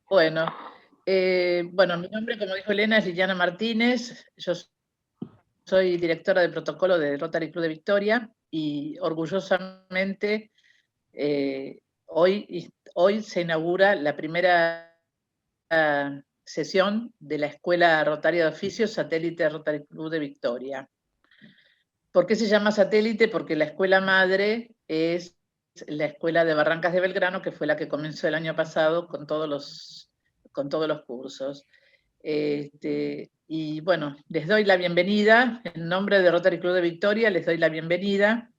Bueno, bueno, mi nombre, como dijo Elena, es Liliana Martínez. Yo soy directora de protocolo de Rotary Club de Victoria y orgullosamente hoy se inaugura la primera sesión de la Escuela Rotaria de Oficios Satélite Rotary Club de Victoria. ¿Por qué se llama satélite? Porque la escuela madre es la escuela de Barrancas de Belgrano, que fue la que comenzó el año pasado con todos los cursos. Y bueno, les doy la bienvenida, en nombre de Rotary Club de Victoria, les doy la bienvenida,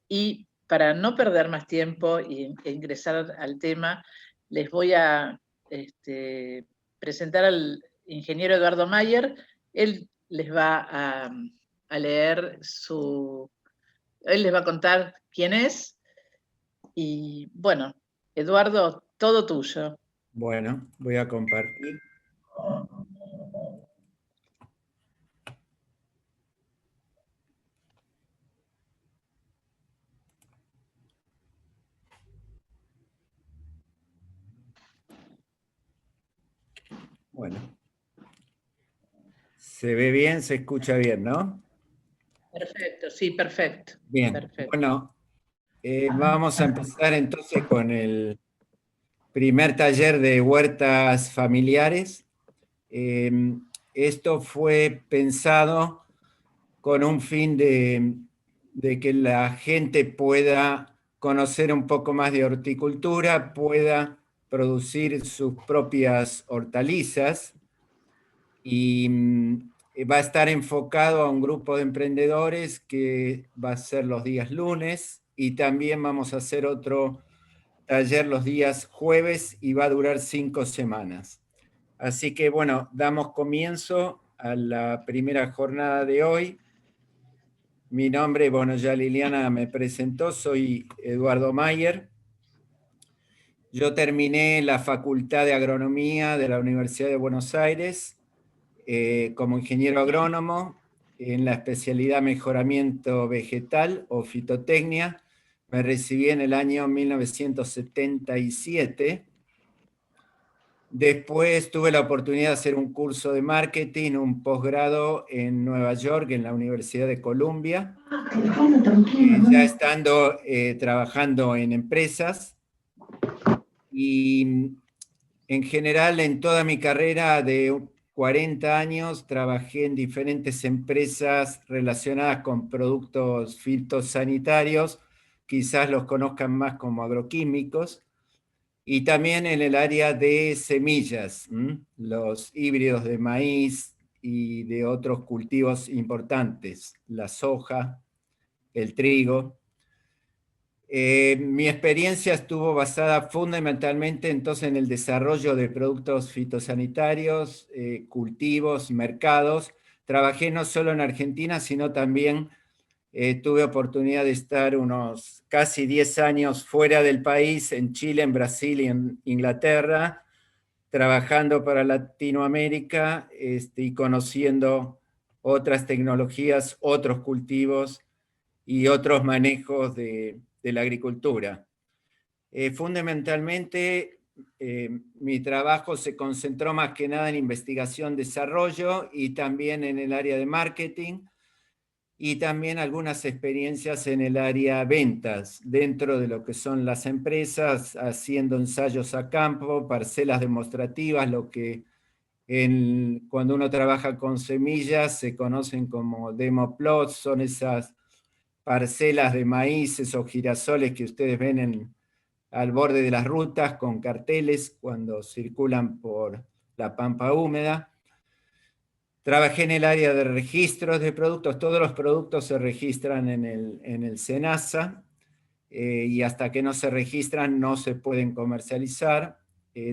y para no perder más tiempo e ingresar al tema, les voy a presentar al ingeniero Eduardo Mayer. Él les va a leer él les va a contar quién es, y bueno, Eduardo, todo tuyo. Bueno, voy a compartir. Bueno. Se ve bien, se escucha bien, ¿no? Perfecto, sí, perfecto. Bien, Perfecto. bueno, vamos a empezar entonces con el primer taller de huertas familiares. Esto fue pensado con un fin de que la gente pueda conocer un poco más de horticultura, pueda producir sus propias hortalizas y va a estar enfocado a un grupo de emprendedores que va a ser los días lunes, y también vamos a hacer otro taller los días jueves y va a durar 5 semanas. Así que bueno, damos comienzo a la primera jornada de hoy. Mi nombre, bueno, ya Liliana me presentó, soy Eduardo Mayer. Yo terminé la Facultad de Agronomía de la Universidad de Buenos Aires como ingeniero agrónomo en la especialidad mejoramiento vegetal o fitotecnia. Me recibí en el año 1977. Después tuve la oportunidad de hacer un curso de marketing, un posgrado en Nueva York, en la Universidad de Columbia, ya estando trabajando en empresas. Y en general, en toda mi carrera de 40 años, trabajé en diferentes empresas relacionadas con productos fitosanitarios, quizás los conozcan más como agroquímicos, y también en el área de semillas, los híbridos de maíz y de otros cultivos importantes, la soja, el trigo. Mi experiencia estuvo basada fundamentalmente entonces en el desarrollo de productos fitosanitarios, cultivos, mercados. Trabajé no solo en Argentina, sino también tuve oportunidad de estar unos casi 10 años fuera del país, en Chile, en Brasil y en Inglaterra, trabajando para Latinoamérica y conociendo otras tecnologías, otros cultivos y otros manejos de la agricultura. Fundamentalmente, mi trabajo se concentró más que nada en investigación, desarrollo y también en el área de marketing, y también algunas experiencias en el área ventas, dentro de lo que son las empresas, haciendo ensayos a campo, parcelas demostrativas, lo que cuando uno trabaja con semillas se conocen como demo plots, son esas parcelas de maíces o girasoles que ustedes ven al borde de las rutas con carteles cuando circulan por la pampa húmeda. Trabajé en el área de registros de productos. Todos los productos se registran en el SENASA, y hasta que no se registran no se pueden comercializar.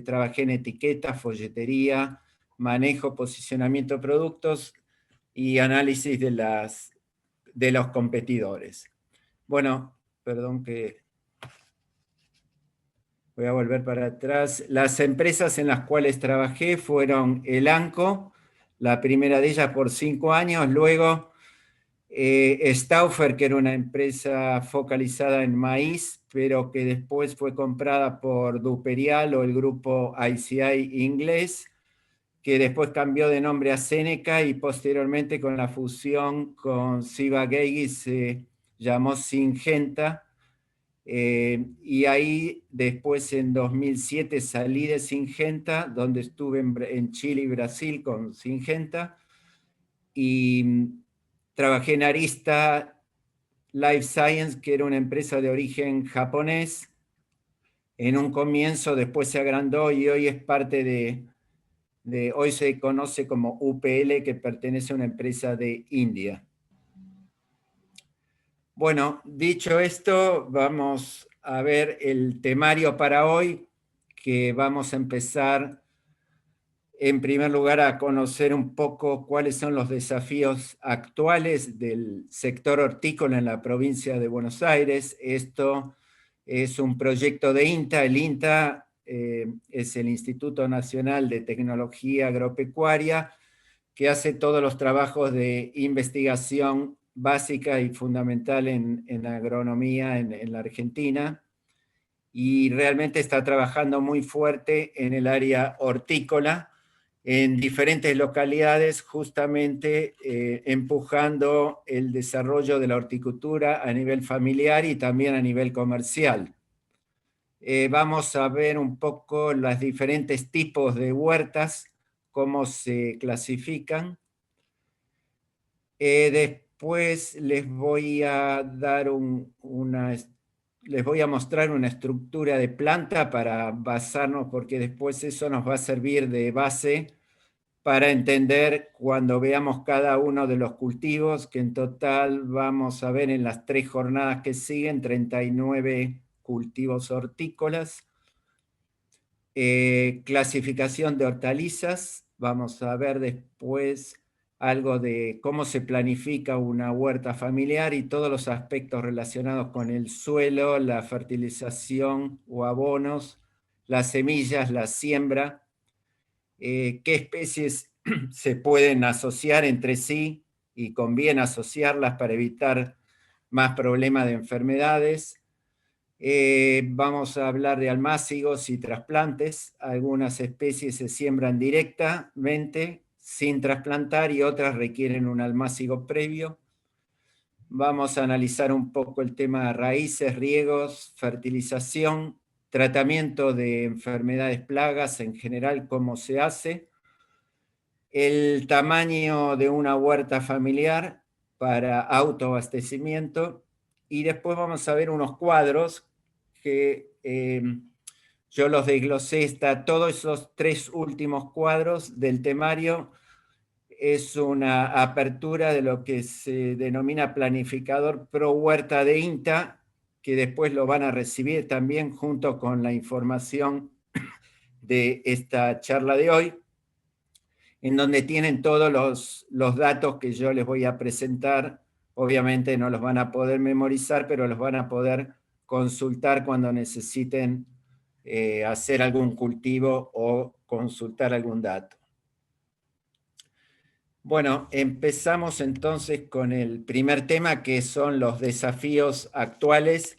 Trabajé en etiquetas, folletería, manejo, posicionamiento de productos y análisis de los competidores. Bueno, perdón que voy a volver para atrás. Las empresas en las cuales trabajé fueron Elanco, la primera de ellas por 5 años, luego Stauffer, que era una empresa focalizada en maíz, pero que después fue comprada por Duperial o el grupo ICI inglés, que después cambió de nombre a Seneca y posteriormente con la fusión con Ciba-Geigy se llamó Syngenta. Y ahí después en 2007 salí de Syngenta, donde estuve en Chile y Brasil con Syngenta, y trabajé en Arista Life Science, que era una empresa de origen japonés. En un comienzo, después se agrandó y hoy es parte hoy se conoce como UPL, que pertenece a una empresa de India. Bueno, dicho esto, vamos a ver el temario para hoy, que vamos a empezar en primer lugar a conocer un poco cuáles son los desafíos actuales del sector hortícola en la provincia de Buenos Aires. Esto es un proyecto de INTA. El INTA es el Instituto Nacional de Tecnología Agropecuaria, que hace todos los trabajos de investigación básica y fundamental en agronomía en la Argentina, y realmente está trabajando muy fuerte en el área hortícola, en diferentes localidades, justamente empujando el desarrollo de la horticultura a nivel familiar y también a nivel comercial. Vamos a ver un poco los diferentes tipos de huertas, cómo se clasifican. Después les voy a dar les voy a mostrar una estructura de planta para basarnos, porque después eso nos va a servir de base para entender cuando veamos cada uno de los cultivos, que en total vamos a ver en las 3 jornadas que siguen 39 cultivos hortícolas. Clasificación de hortalizas, vamos a ver después algo de cómo se planifica una huerta familiar y todos los aspectos relacionados con el suelo, la fertilización o abonos, las semillas, la siembra, qué especies se pueden asociar entre sí y conviene asociarlas para evitar más problemas de enfermedades. Vamos a hablar de almácigos y trasplantes. Algunas especies se siembran directamente sin trasplantar y otras requieren un almácigo previo. Vamos a analizar un poco el tema de raíces, riegos, fertilización, tratamiento de enfermedades, plagas en general, cómo se hace, el tamaño de una huerta familiar para autoabastecimiento, y después vamos a ver unos cuadros que yo los desglosé. Todos esos 3 últimos cuadros del temario es una apertura de lo que se denomina planificador pro huerta de INTA, que después lo van a recibir también junto con la información de esta charla de hoy, en donde tienen todos los datos que yo les voy a presentar. Obviamente no los van a poder memorizar, pero los van a poder consultar cuando necesiten hacer algún cultivo o consultar algún dato. Bueno, empezamos entonces con el primer tema, que son los desafíos actuales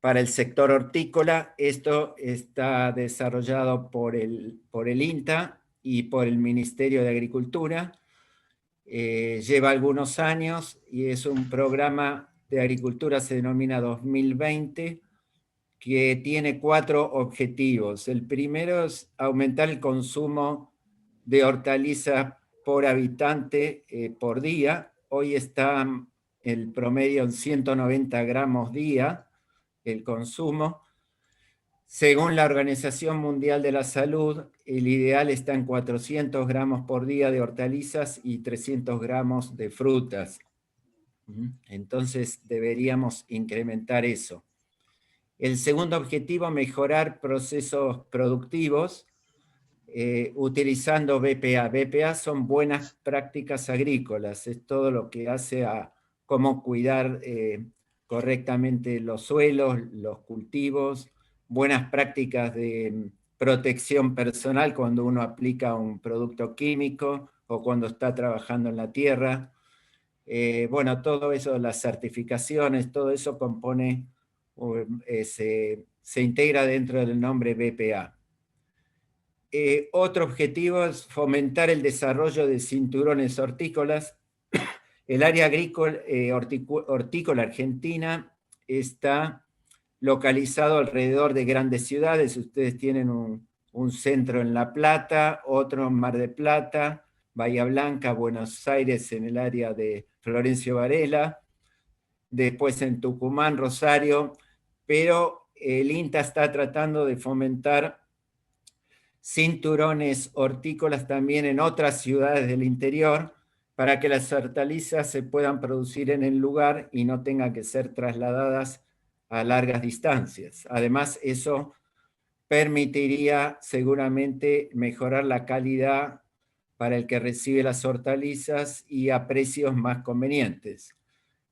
para el sector hortícola. Esto está desarrollado por el INTA y por el Ministerio de Agricultura. Lleva algunos años y es un programa de agricultura, se denomina 2020, que tiene 4 objetivos. El primero es aumentar el consumo de hortalizas por habitante por día. Hoy está el promedio en 190 gramos día el consumo. Según la Organización Mundial de la Salud, el ideal está en 400 gramos por día de hortalizas y 300 gramos de frutas. Entonces deberíamos incrementar eso. El segundo objetivo, mejorar procesos productivos utilizando BPA. BPA son buenas prácticas agrícolas, es todo lo que hace a cómo cuidar correctamente los suelos, los cultivos, buenas prácticas de protección personal cuando uno aplica un producto químico o cuando está trabajando en la tierra. Bueno, todo eso, las certificaciones, todo eso compone, se integra dentro del nombre BPA. Otro objetivo es fomentar el desarrollo de cinturones hortícolas. El área agrícola, hortícola argentina está localizado alrededor de grandes ciudades. Ustedes tienen un centro en La Plata, otro en Mar del Plata, Bahía Blanca, Buenos Aires en el área de Florencio Varela, después en Tucumán, Rosario, pero el INTA está tratando de fomentar cinturones hortícolas también en otras ciudades del interior para que las hortalizas se puedan producir en el lugar y no tengan que ser trasladadas a largas distancias. Además, eso permitiría seguramente mejorar la calidad para el que recibe las hortalizas y a precios más convenientes.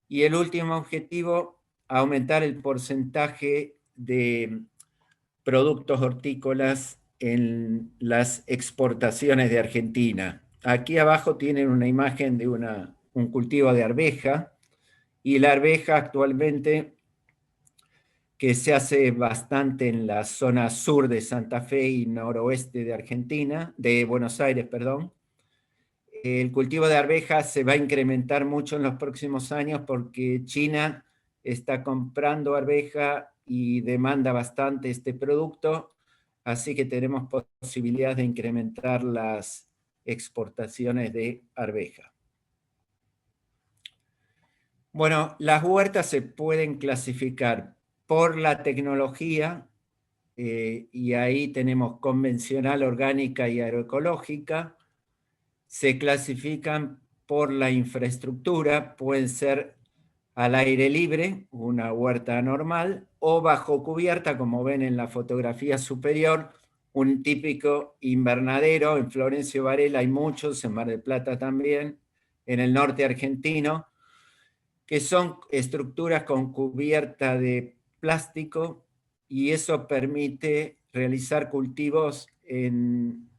Y el último objetivo, aumentar el porcentaje de productos hortícolas en las exportaciones de Argentina. Aquí abajo tienen una imagen de un cultivo de arveja, y la arveja actualmente, que se hace bastante en la zona sur de Santa Fe y noroeste de Argentina, de Buenos Aires, perdón. El cultivo de arveja se va a incrementar mucho en los próximos años porque China está comprando arveja y demanda bastante este producto, así que tenemos posibilidades de incrementar las exportaciones de arveja. Bueno, las huertas se pueden clasificar por la tecnología, y ahí tenemos convencional, orgánica y agroecológica. Se clasifican por la infraestructura, pueden ser al aire libre, una huerta normal, o bajo cubierta, como ven en la fotografía superior, un típico invernadero. En Florencio Varela hay muchos, en Mar del Plata también, en el norte argentino, que son estructuras con cubierta de plástico, y eso permite realizar cultivos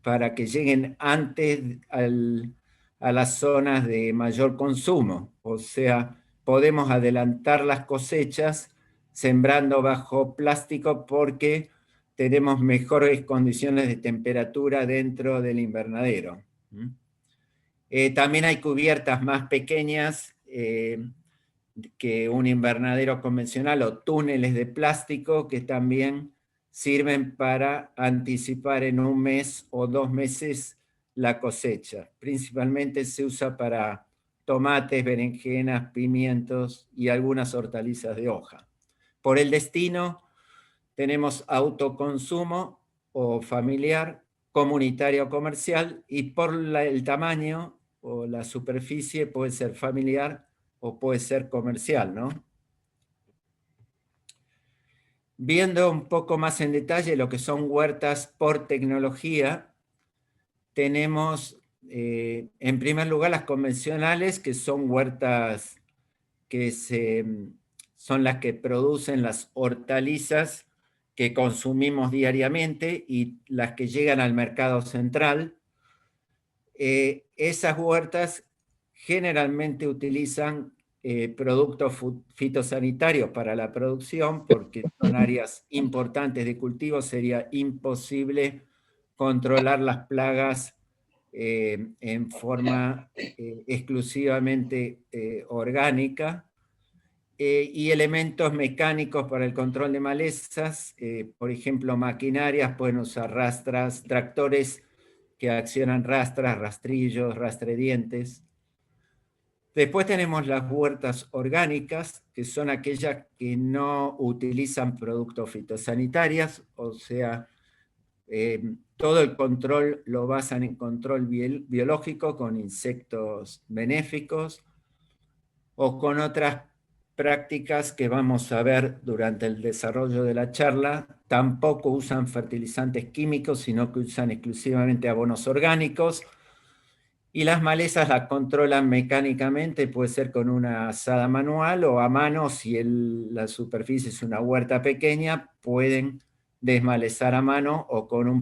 para que lleguen antes a las zonas de mayor consumo. O sea, podemos adelantar las cosechas sembrando bajo plástico porque tenemos mejores condiciones de temperatura dentro del invernadero. También hay cubiertas más pequeñas que un invernadero convencional, o túneles de plástico que también sirven para anticipar en 1 mes o 2 meses la cosecha. Principalmente se usa para tomates, berenjenas, pimientos y algunas hortalizas de hoja. Por el destino tenemos autoconsumo o familiar, comunitario o comercial, y por el tamaño o la superficie puede ser familiar o puede ser comercial, ¿no? Viendo un poco más en detalle lo que son huertas por tecnología, tenemos en primer lugar las convencionales, que son huertas que son las que producen las hortalizas que consumimos diariamente y las que llegan al mercado central. Esas huertas generalmente utilizan productos fitosanitarios para la producción, porque son áreas importantes de cultivo. Sería imposible controlar las plagas en forma exclusivamente orgánica. Y elementos mecánicos para el control de malezas, por ejemplo, maquinarias, pueden usar rastras, tractores que accionan rastras, rastrillos, rastredientes. Después tenemos las huertas orgánicas, que son aquellas que no utilizan productos fitosanitarios, o sea, todo el control lo basan en control biológico con insectos benéficos o con otras prácticas que vamos a ver durante el desarrollo de la charla. Tampoco usan fertilizantes químicos, sino que usan exclusivamente abonos orgánicos. Y las malezas las controlan mecánicamente, puede ser con una azada manual o a mano. Si la superficie es una huerta pequeña, pueden desmalezar a mano o con una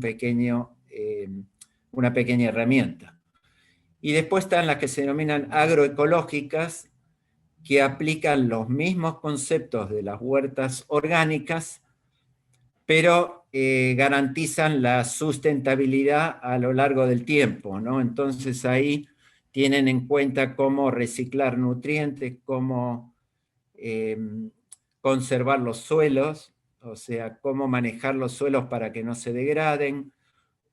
pequeña herramienta. Y después están las que se denominan agroecológicas, que aplican los mismos conceptos de las huertas orgánicas, pero garantizan la sustentabilidad a lo largo del tiempo, ¿no? Entonces ahí tienen en cuenta cómo reciclar nutrientes, cómo conservar los suelos, o sea, cómo manejar los suelos para que no se degraden,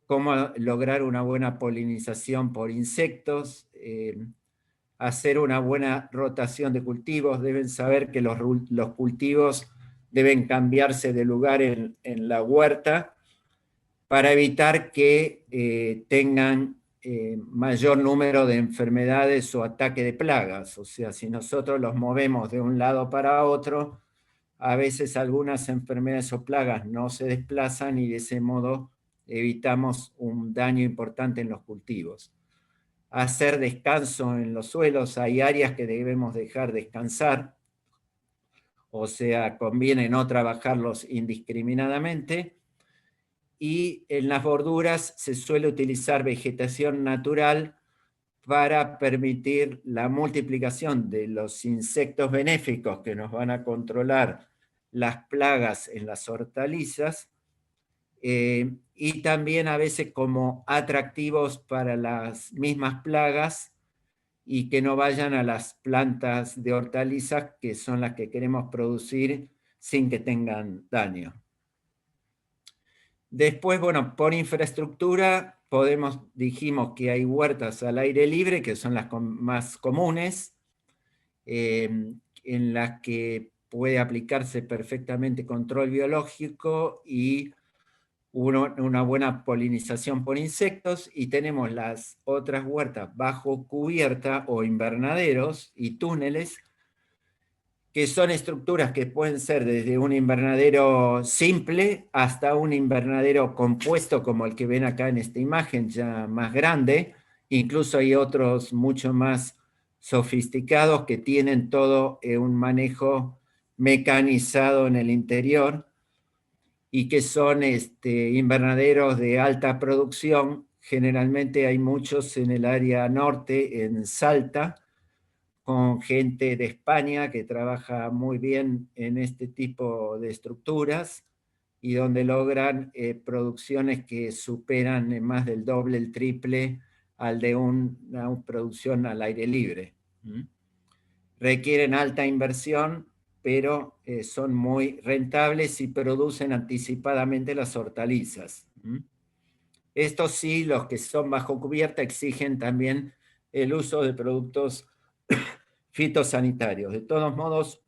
cómo lograr una buena polinización por insectos, hacer una buena rotación de cultivos. Deben saber que los cultivos deben cambiarse de lugar en la huerta para evitar que tengan mayor número de enfermedades o ataque de plagas. O sea, si nosotros los movemos de un lado para otro, a veces algunas enfermedades o plagas no se desplazan y de ese modo evitamos un daño importante en los cultivos. Hacer descanso en los suelos, hay áreas que debemos dejar descansar, o sea, conviene no trabajarlos indiscriminadamente, y en las borduras se suele utilizar vegetación natural para permitir la multiplicación de los insectos benéficos que nos van a controlar las plagas en las hortalizas, y también a veces como atractivos para las mismas plagas y que no vayan a las plantas de hortalizas que son las que queremos producir sin que tengan daño. Después, bueno, por infraestructura dijimos que hay huertas al aire libre, que son las más comunes, en las que puede aplicarse perfectamente control biológico y una buena polinización por insectos, y tenemos las otras huertas bajo cubierta o invernaderos y túneles, que son estructuras que pueden ser desde un invernadero simple hasta un invernadero compuesto como el que ven acá en esta imagen, ya más grande. Incluso hay otros mucho más sofisticados que tienen todo un manejo mecanizado en el interior y que son invernaderos de alta producción. Generalmente hay muchos en el área norte, en Salta, con gente de España que trabaja muy bien en este tipo de estructuras y donde logran producciones que superan en más del doble, el triple al de una producción al aire libre. Requieren alta inversión, pero son muy rentables y producen anticipadamente las hortalizas. Estos sí, los que son bajo cubierta, exigen también el uso de productos fitosanitarios. De todos modos,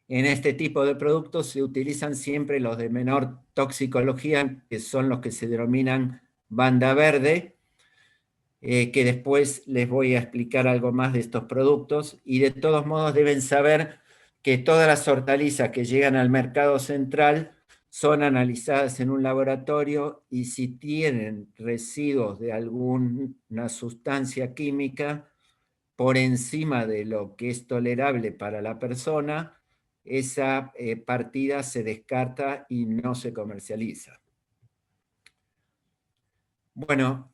en este tipo de productos se utilizan siempre los de menor toxicología, que son los que se denominan banda verde, que después les voy a explicar algo más de estos productos. Y de todos modos deben saber que todas las hortalizas que llegan al mercado central son analizadas en un laboratorio, y si tienen residuos de alguna sustancia química por encima de lo que es tolerable para la persona, esa partida se descarta y no se comercializa. Bueno,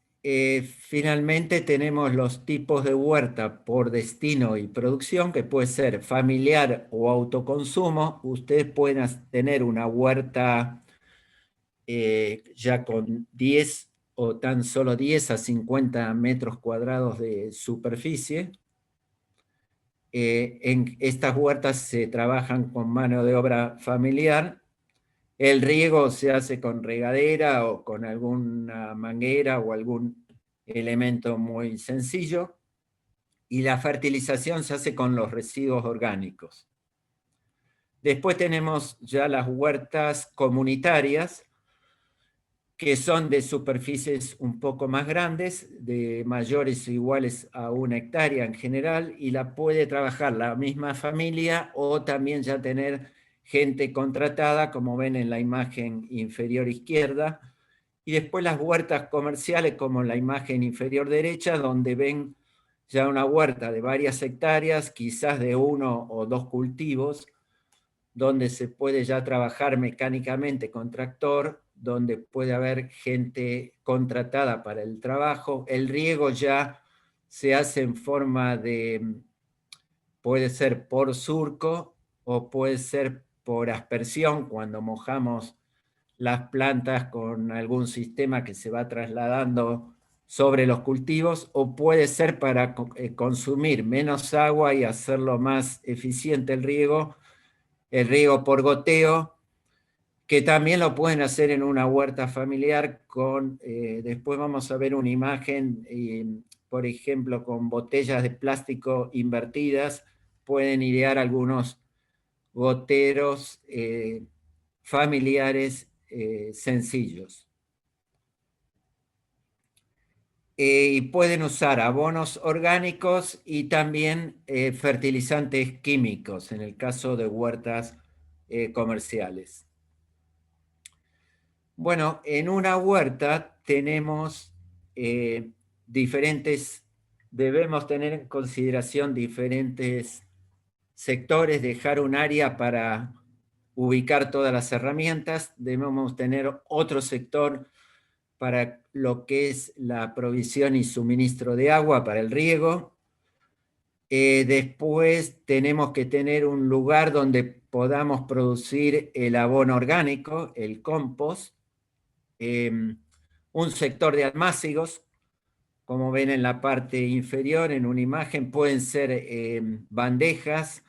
finalmente tenemos los tipos de huerta por destino y producción, que puede ser familiar o autoconsumo. Ustedes pueden tener una huerta ya con 10 o tan solo 10 a 50 metros cuadrados de superficie. En estas huertas se trabajan con mano de obra familiar. El riego se hace con regadera o con alguna manguera o algún elemento muy sencillo, y la fertilización se hace con los residuos orgánicos. Después tenemos ya las huertas comunitarias, que son de superficies un poco más grandes, de mayores o iguales a 1 hectárea en general, y la puede trabajar la misma familia o también ya tener gente contratada, como ven en la imagen inferior izquierda. Y después las huertas comerciales, como en la imagen inferior derecha, donde ven ya una huerta de varias hectáreas, quizás de 1 o 2 cultivos, donde se puede ya trabajar mecánicamente con tractor, donde puede haber gente contratada para el trabajo. El riego ya se hace en forma de, puede ser por surco o puede ser por aspersión, cuando mojamos las plantas con algún sistema que se va trasladando sobre los cultivos, o puede ser para consumir menos agua y hacerlo más eficiente el riego por goteo, que también lo pueden hacer en una huerta familiar con, después vamos a ver una imagen, por ejemplo, con botellas de plástico invertidas, pueden idear algunos goteros familiares sencillos. Y pueden usar abonos orgánicos y también fertilizantes químicos, en el caso de huertas comerciales. Bueno, en una huerta tenemos debemos tener en consideración diferentes sectores, dejar un área para ubicar todas las herramientas, debemos tener otro sector para lo que es la provisión y suministro de agua para el riego. Después tenemos que tener un lugar donde podamos producir el abono orgánico, el compost, un sector de almácigos, como ven en la parte inferior en una imagen, pueden ser bandejas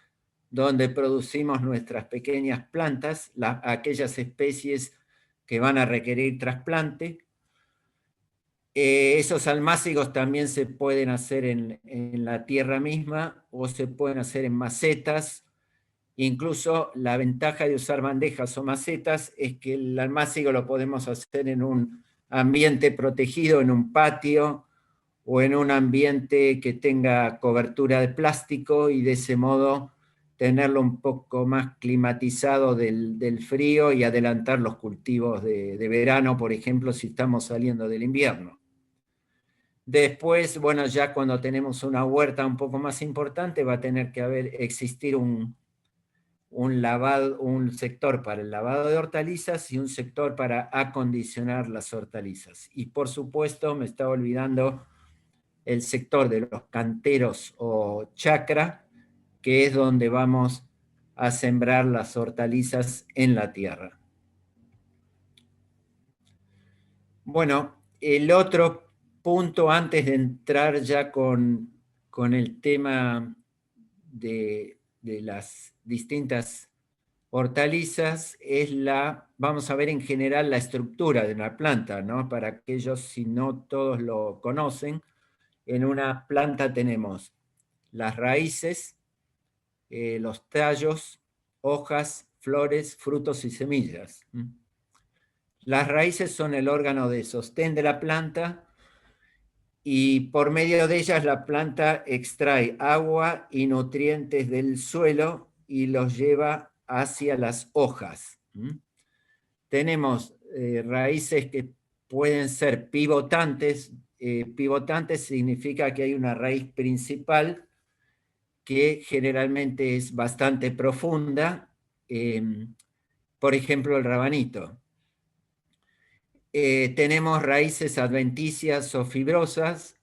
donde producimos nuestras pequeñas plantas, aquellas especies que van a requerir trasplante. Esos almácigos también se pueden hacer en la tierra misma o se pueden hacer en macetas. Incluso la ventaja de usar bandejas o macetas es que el almácigo lo podemos hacer en un ambiente protegido, en un patio o en un ambiente que tenga cobertura de plástico, y de ese modo tenerlo un poco más climatizado del frío y adelantar los cultivos de verano, por ejemplo, si estamos saliendo del invierno. Después, bueno, ya cuando tenemos una huerta un poco más importante, va a tener que existir un sector para el lavado de hortalizas y un sector para acondicionar las hortalizas. Y por supuesto, me estaba olvidando el sector de los canteros o chacra, que es donde vamos a sembrar las hortalizas en la tierra. Bueno, el otro punto antes de entrar ya con el tema de las distintas hortalizas es vamos a ver en general la estructura de una planta, ¿no? Para aquellos, si no todos lo conocen, en una planta tenemos las raíces, los tallos, hojas, flores, frutos y semillas. Las raíces son el órgano de sostén de la planta, y por medio de ellas la planta extrae agua y nutrientes del suelo y los lleva hacia las hojas. Tenemos raíces que pueden ser pivotantes. Pivotantes significa que hay una raíz principal que generalmente es bastante profunda, por ejemplo el rabanito. Tenemos raíces adventicias o fibrosas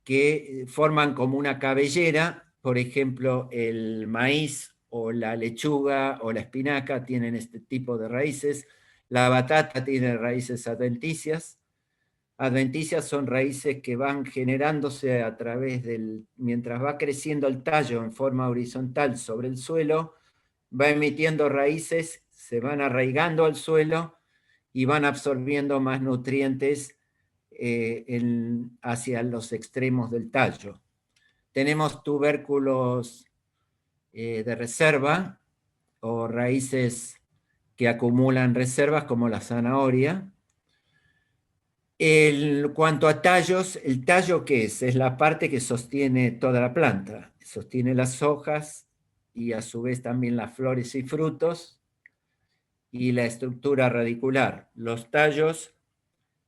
que forman como una cabellera, por ejemplo el maíz o la lechuga o la espinaca tienen este tipo de raíces, la batata tiene raíces adventicias. Adventicias son raíces que van generándose a través mientras va creciendo el tallo en forma horizontal sobre el suelo, va emitiendo raíces, se van arraigando al suelo y van absorbiendo más nutrientes hacia los extremos del tallo. Tenemos tubérculos de reserva o raíces que acumulan reservas como la zanahoria. Cuanto a tallos, ¿el tallo qué es? Es la parte que sostiene toda la planta, sostiene las hojas y a su vez también las flores y frutos y la estructura radicular. Los tallos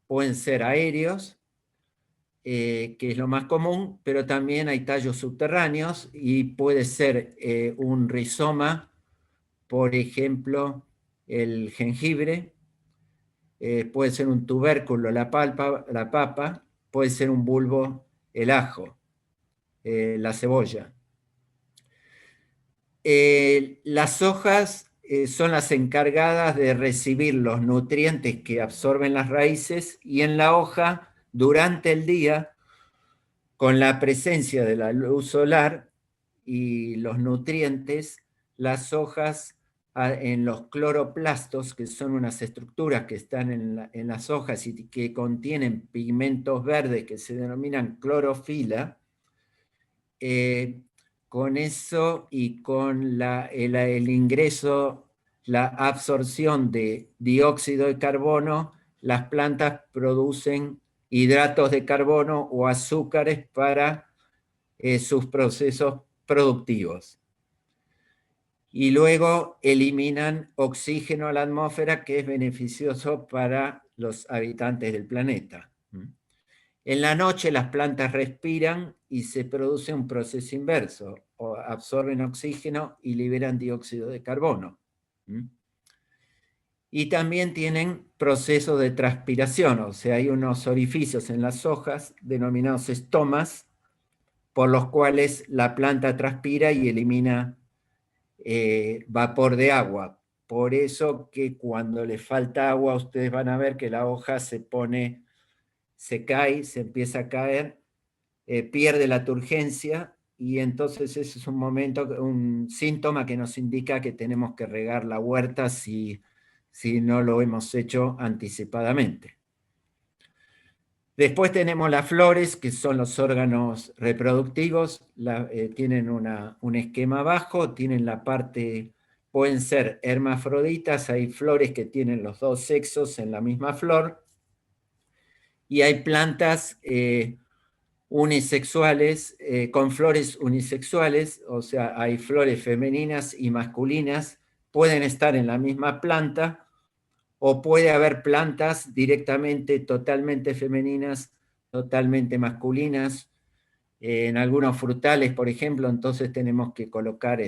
pueden ser aéreos, que es lo más común, pero también hay tallos subterráneos y puede ser un rizoma, por ejemplo, el jengibre, puede ser un tubérculo, la papa, puede ser un bulbo, el ajo, la cebolla. Las hojas son las encargadas de recibir los nutrientes que absorben las raíces, y en la hoja, durante el día, con la presencia de la luz solar y los nutrientes, las hojas en los cloroplastos, que son unas estructuras que están en las hojas y que contienen pigmentos verdes que se denominan clorofila, con eso y con el ingreso, la absorción de dióxido de carbono, las plantas producen hidratos de carbono o azúcares para sus procesos productivos. Y luego eliminan oxígeno a la atmósfera, que es beneficioso para los habitantes del planeta. En la noche las plantas respiran y se produce un proceso inverso, o absorben oxígeno y liberan dióxido de carbono. Y también tienen procesos de transpiración, o sea, hay unos orificios en las hojas denominados estomas, por los cuales la planta transpira y elimina vapor de agua. Por eso que cuando le falta agua, ustedes van a ver que la hoja se cae, se empieza a caer, pierde la turgencia, y entonces ese es un momento, un síntoma que nos indica que tenemos que regar la huerta si no lo hemos hecho anticipadamente. Después tenemos las flores, que son los órganos reproductivos. Tienen un esquema bajo, tienen la parte, pueden ser hermafroditas, hay flores que tienen los dos sexos en la misma flor, y hay plantas unisexuales, con flores unisexuales, o sea, hay flores femeninas y masculinas, pueden estar en la misma planta, o puede haber plantas directamente totalmente femeninas, totalmente masculinas. En algunos frutales, por ejemplo, entonces tenemos que colocar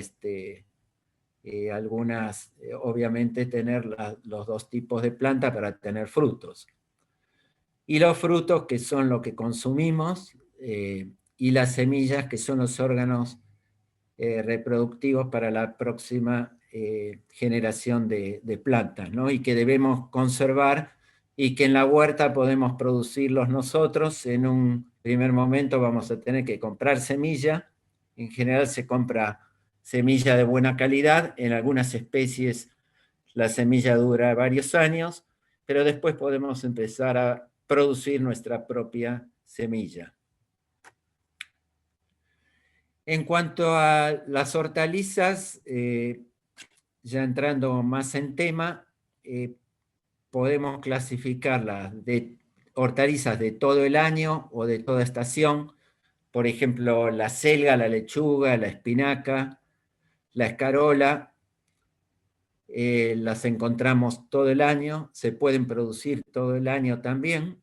algunas, obviamente tener los dos tipos de planta para tener frutos. Y los frutos, que son lo que consumimos, y las semillas, que son los órganos reproductivos para la próxima generación de plantas, ¿no? Y que debemos conservar, y que en la huerta podemos producirlos nosotros. En un primer momento vamos a tener que comprar semilla. En general se compra semilla de buena calidad. En algunas especies la semilla dura varios años, pero después podemos empezar a producir nuestra propia semilla. En cuanto a las hortalizas, ya entrando más en tema, podemos clasificarlas de hortalizas de todo el año o de toda estación. Por ejemplo, la selga, la lechuga, la espinaca, la escarola, las encontramos todo el año, se pueden producir todo el año también.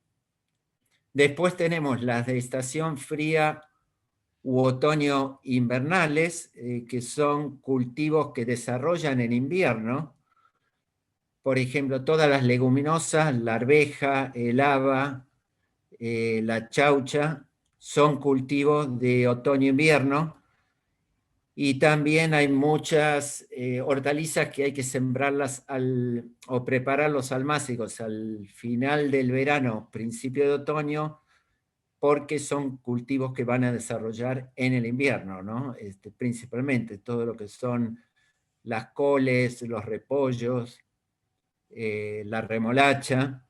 Después tenemos las de estación fría u otoño invernales, que son cultivos que desarrollan en invierno. Por ejemplo, todas las leguminosas, la arveja, el haba, la chaucha, son cultivos de otoño-invierno. Y también hay muchas hortalizas que hay que sembrarlas o preparar los almácigos al final del verano, principio de otoño, porque son cultivos que van a desarrollar en el invierno, ¿no? Principalmente todo lo que son las coles, los repollos, la remolacha.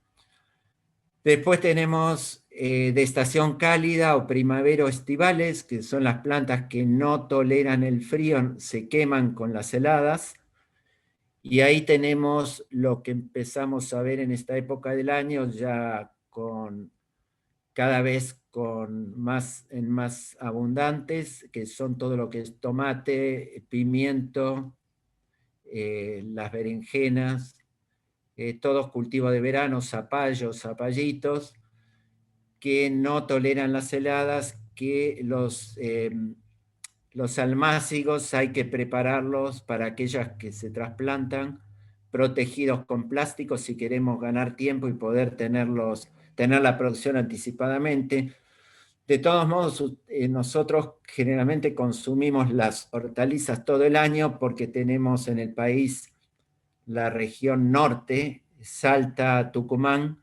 Después tenemos de estación cálida o primavero-estivales, que son las plantas que no toleran el frío, se queman con las heladas. Y ahí tenemos lo que empezamos a ver en esta época del año, ya cada vez en más abundantes, que son todo lo que es tomate, pimiento, las berenjenas, todos cultivos de verano, zapallos, zapallitos, que no toleran las heladas, que los almácigos hay que prepararlos para aquellas que se trasplantan, protegidos con plástico si queremos ganar tiempo y poder tener la producción anticipadamente. De todos modos, nosotros generalmente consumimos las hortalizas todo el año porque tenemos en el país la región norte, Salta, Tucumán,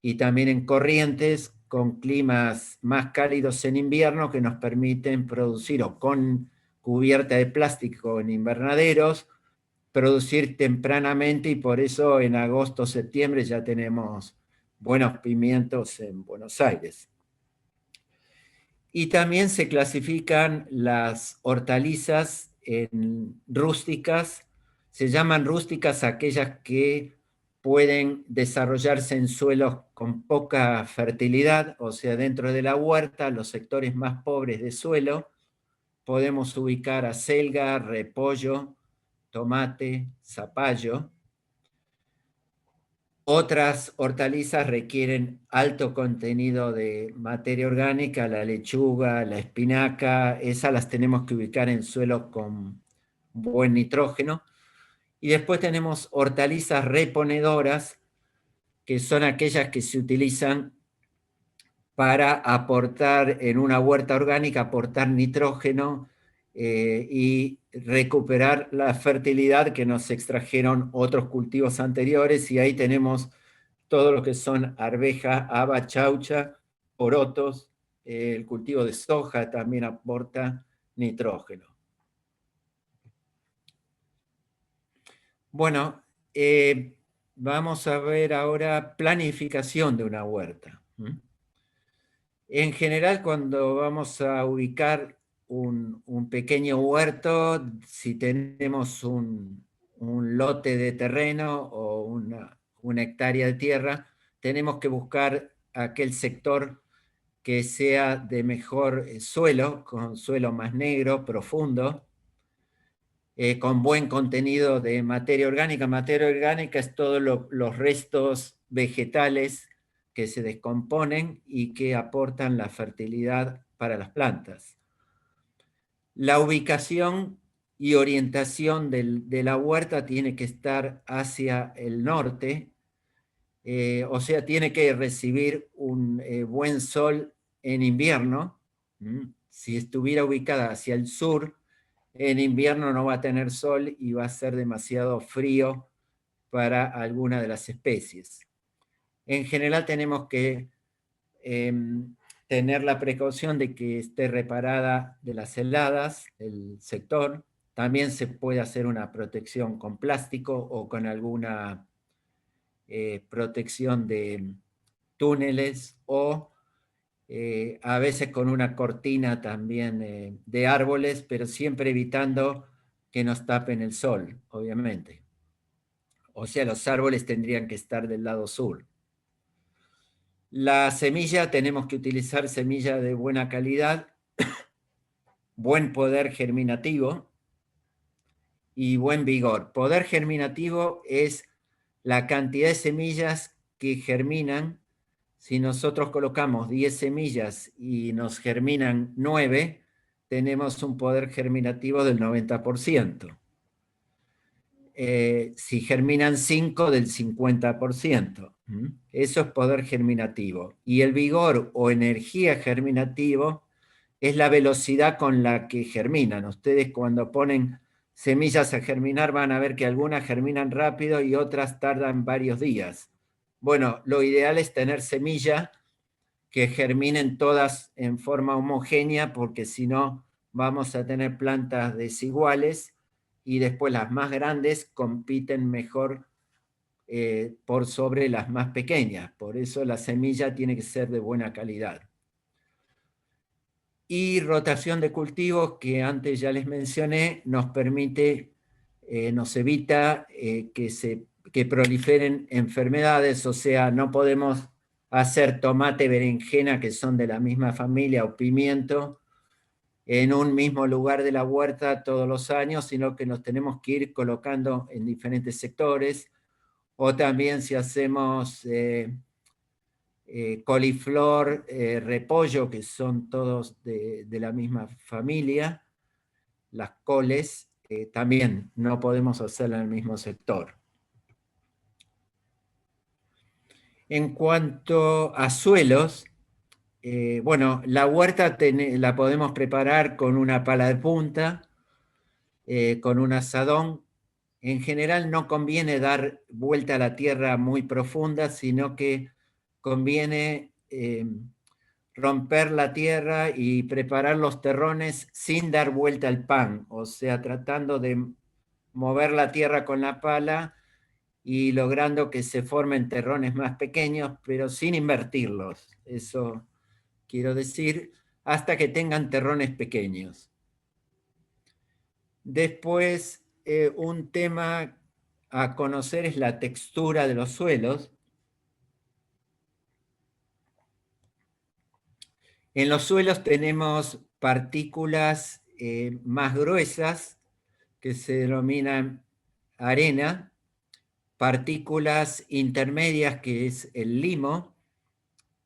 y también en Corrientes, con climas más cálidos en invierno que nos permiten producir o con cubierta de plástico en invernaderos, producir tempranamente y por eso en agosto, septiembre ya tenemos buenos pimientos en Buenos Aires. Y también se clasifican las hortalizas en rústicas. Se llaman rústicas aquellas que pueden desarrollarse en suelos con poca fertilidad, o sea, dentro de la huerta, los sectores más pobres de suelo, podemos ubicar acelga, repollo, tomate, zapallo. Otras hortalizas requieren alto contenido de materia orgánica, la lechuga, la espinaca, esas las tenemos que ubicar en suelos con buen nitrógeno. Y después tenemos hortalizas reponedoras, que son aquellas que se utilizan para aportar en una huerta orgánica, aportar nitrógeno y recuperar la fertilidad que nos extrajeron otros cultivos anteriores. Y ahí tenemos todo lo que son arveja, haba, chaucha, porotos, el cultivo de soja también aporta nitrógeno. Bueno, vamos a ver ahora planificación de una huerta. En general, cuando vamos a ubicar un pequeño huerto, si tenemos un lote de terreno o una hectárea de tierra, tenemos que buscar aquel sector que sea de mejor suelo, con suelo más negro, profundo, con buen contenido de materia orgánica. Materia orgánica es todos los restos vegetales que se descomponen y que aportan la fertilidad para las plantas. La ubicación y orientación de la huerta tiene que estar hacia el norte, o sea, tiene que recibir un buen sol en invierno. Si estuviera ubicada hacia el sur, en invierno no va a tener sol y va a ser demasiado frío para alguna de las especies. En general tenemos que tener la precaución de que esté reparada de las heladas, el sector. También se puede hacer una protección con plástico o con alguna protección de túneles o a veces con una cortina también de árboles, pero siempre evitando que nos tapen el sol, obviamente. O sea, los árboles tendrían que estar del lado sur. La semilla, tenemos que utilizar semilla de buena calidad, buen poder germinativo y buen vigor. Poder germinativo es la cantidad de semillas que germinan. Si nosotros colocamos 10 semillas y nos germinan 9, tenemos un poder germinativo del 90%. Si germinan 5, del 50%. Eso es poder germinativo. Y el vigor o energía germinativo es la velocidad con la que germinan. Ustedes cuando ponen semillas a germinar van a ver que algunas germinan rápido y otras tardan varios días. Bueno, lo ideal es tener semilla que germinen todas en forma homogénea, porque si no vamos a tener plantas desiguales y después las más grandes compiten mejor por sobre las más pequeñas. Por eso la semilla tiene que ser de buena calidad. Y rotación de cultivos, que antes ya les mencioné, nos permite, nos evita que proliferen enfermedades. O sea, no podemos hacer tomate, berenjena, que son de la misma familia, o pimiento, en un mismo lugar de la huerta todos los años, sino que nos tenemos que ir colocando en diferentes sectores. O también si hacemos coliflor, repollo, que son todos de la misma familia, las coles, también no podemos hacerlo en el mismo sector. En cuanto a suelos, bueno, la huerta la podemos preparar con una pala de punta, con un asadón. En general no conviene dar vuelta a la tierra muy profunda, sino que conviene romper la tierra y preparar los terrones sin dar vuelta al pan, o sea, tratando de mover la tierra con la pala y logrando que se formen terrones más pequeños, pero sin invertirlos. Eso quiero decir, hasta que tengan terrones pequeños. Después, un tema a conocer es la textura de los suelos. En los suelos tenemos partículas más gruesas que se denominan arena, partículas intermedias que es el limo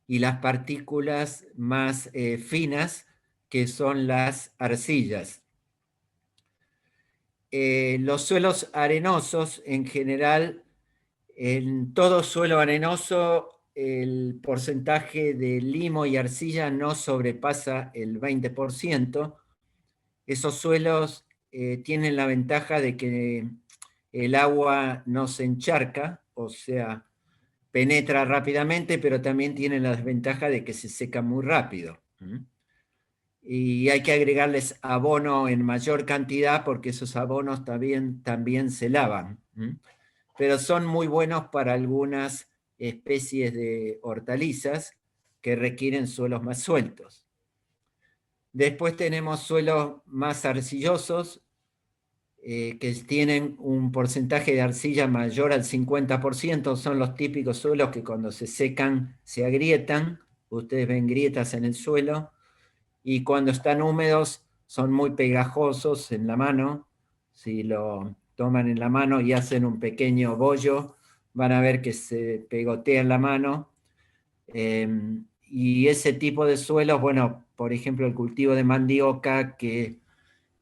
y las partículas más finas que son las arcillas. Los suelos arenosos en general, en todo suelo arenoso, el porcentaje de limo y arcilla no sobrepasa el 20%. Esos suelos tienen la ventaja de que el agua no se encharca, o sea, penetra rápidamente, pero también tienen la desventaja de que se seca muy rápido. Y hay que agregarles abono en mayor cantidad porque esos abonos también se lavan. Pero son muy buenos para algunas especies de hortalizas que requieren suelos más sueltos. Después tenemos suelos más arcillosos, que tienen un porcentaje de arcilla mayor al 50%, son los típicos suelos que cuando se secan se agrietan, ustedes ven grietas en el suelo, y cuando están húmedos son muy pegajosos en la mano. Si lo toman en la mano y hacen un pequeño bollo, van a ver que se pegotea en la mano. Y ese tipo de suelos, bueno, por ejemplo, el cultivo de mandioca, que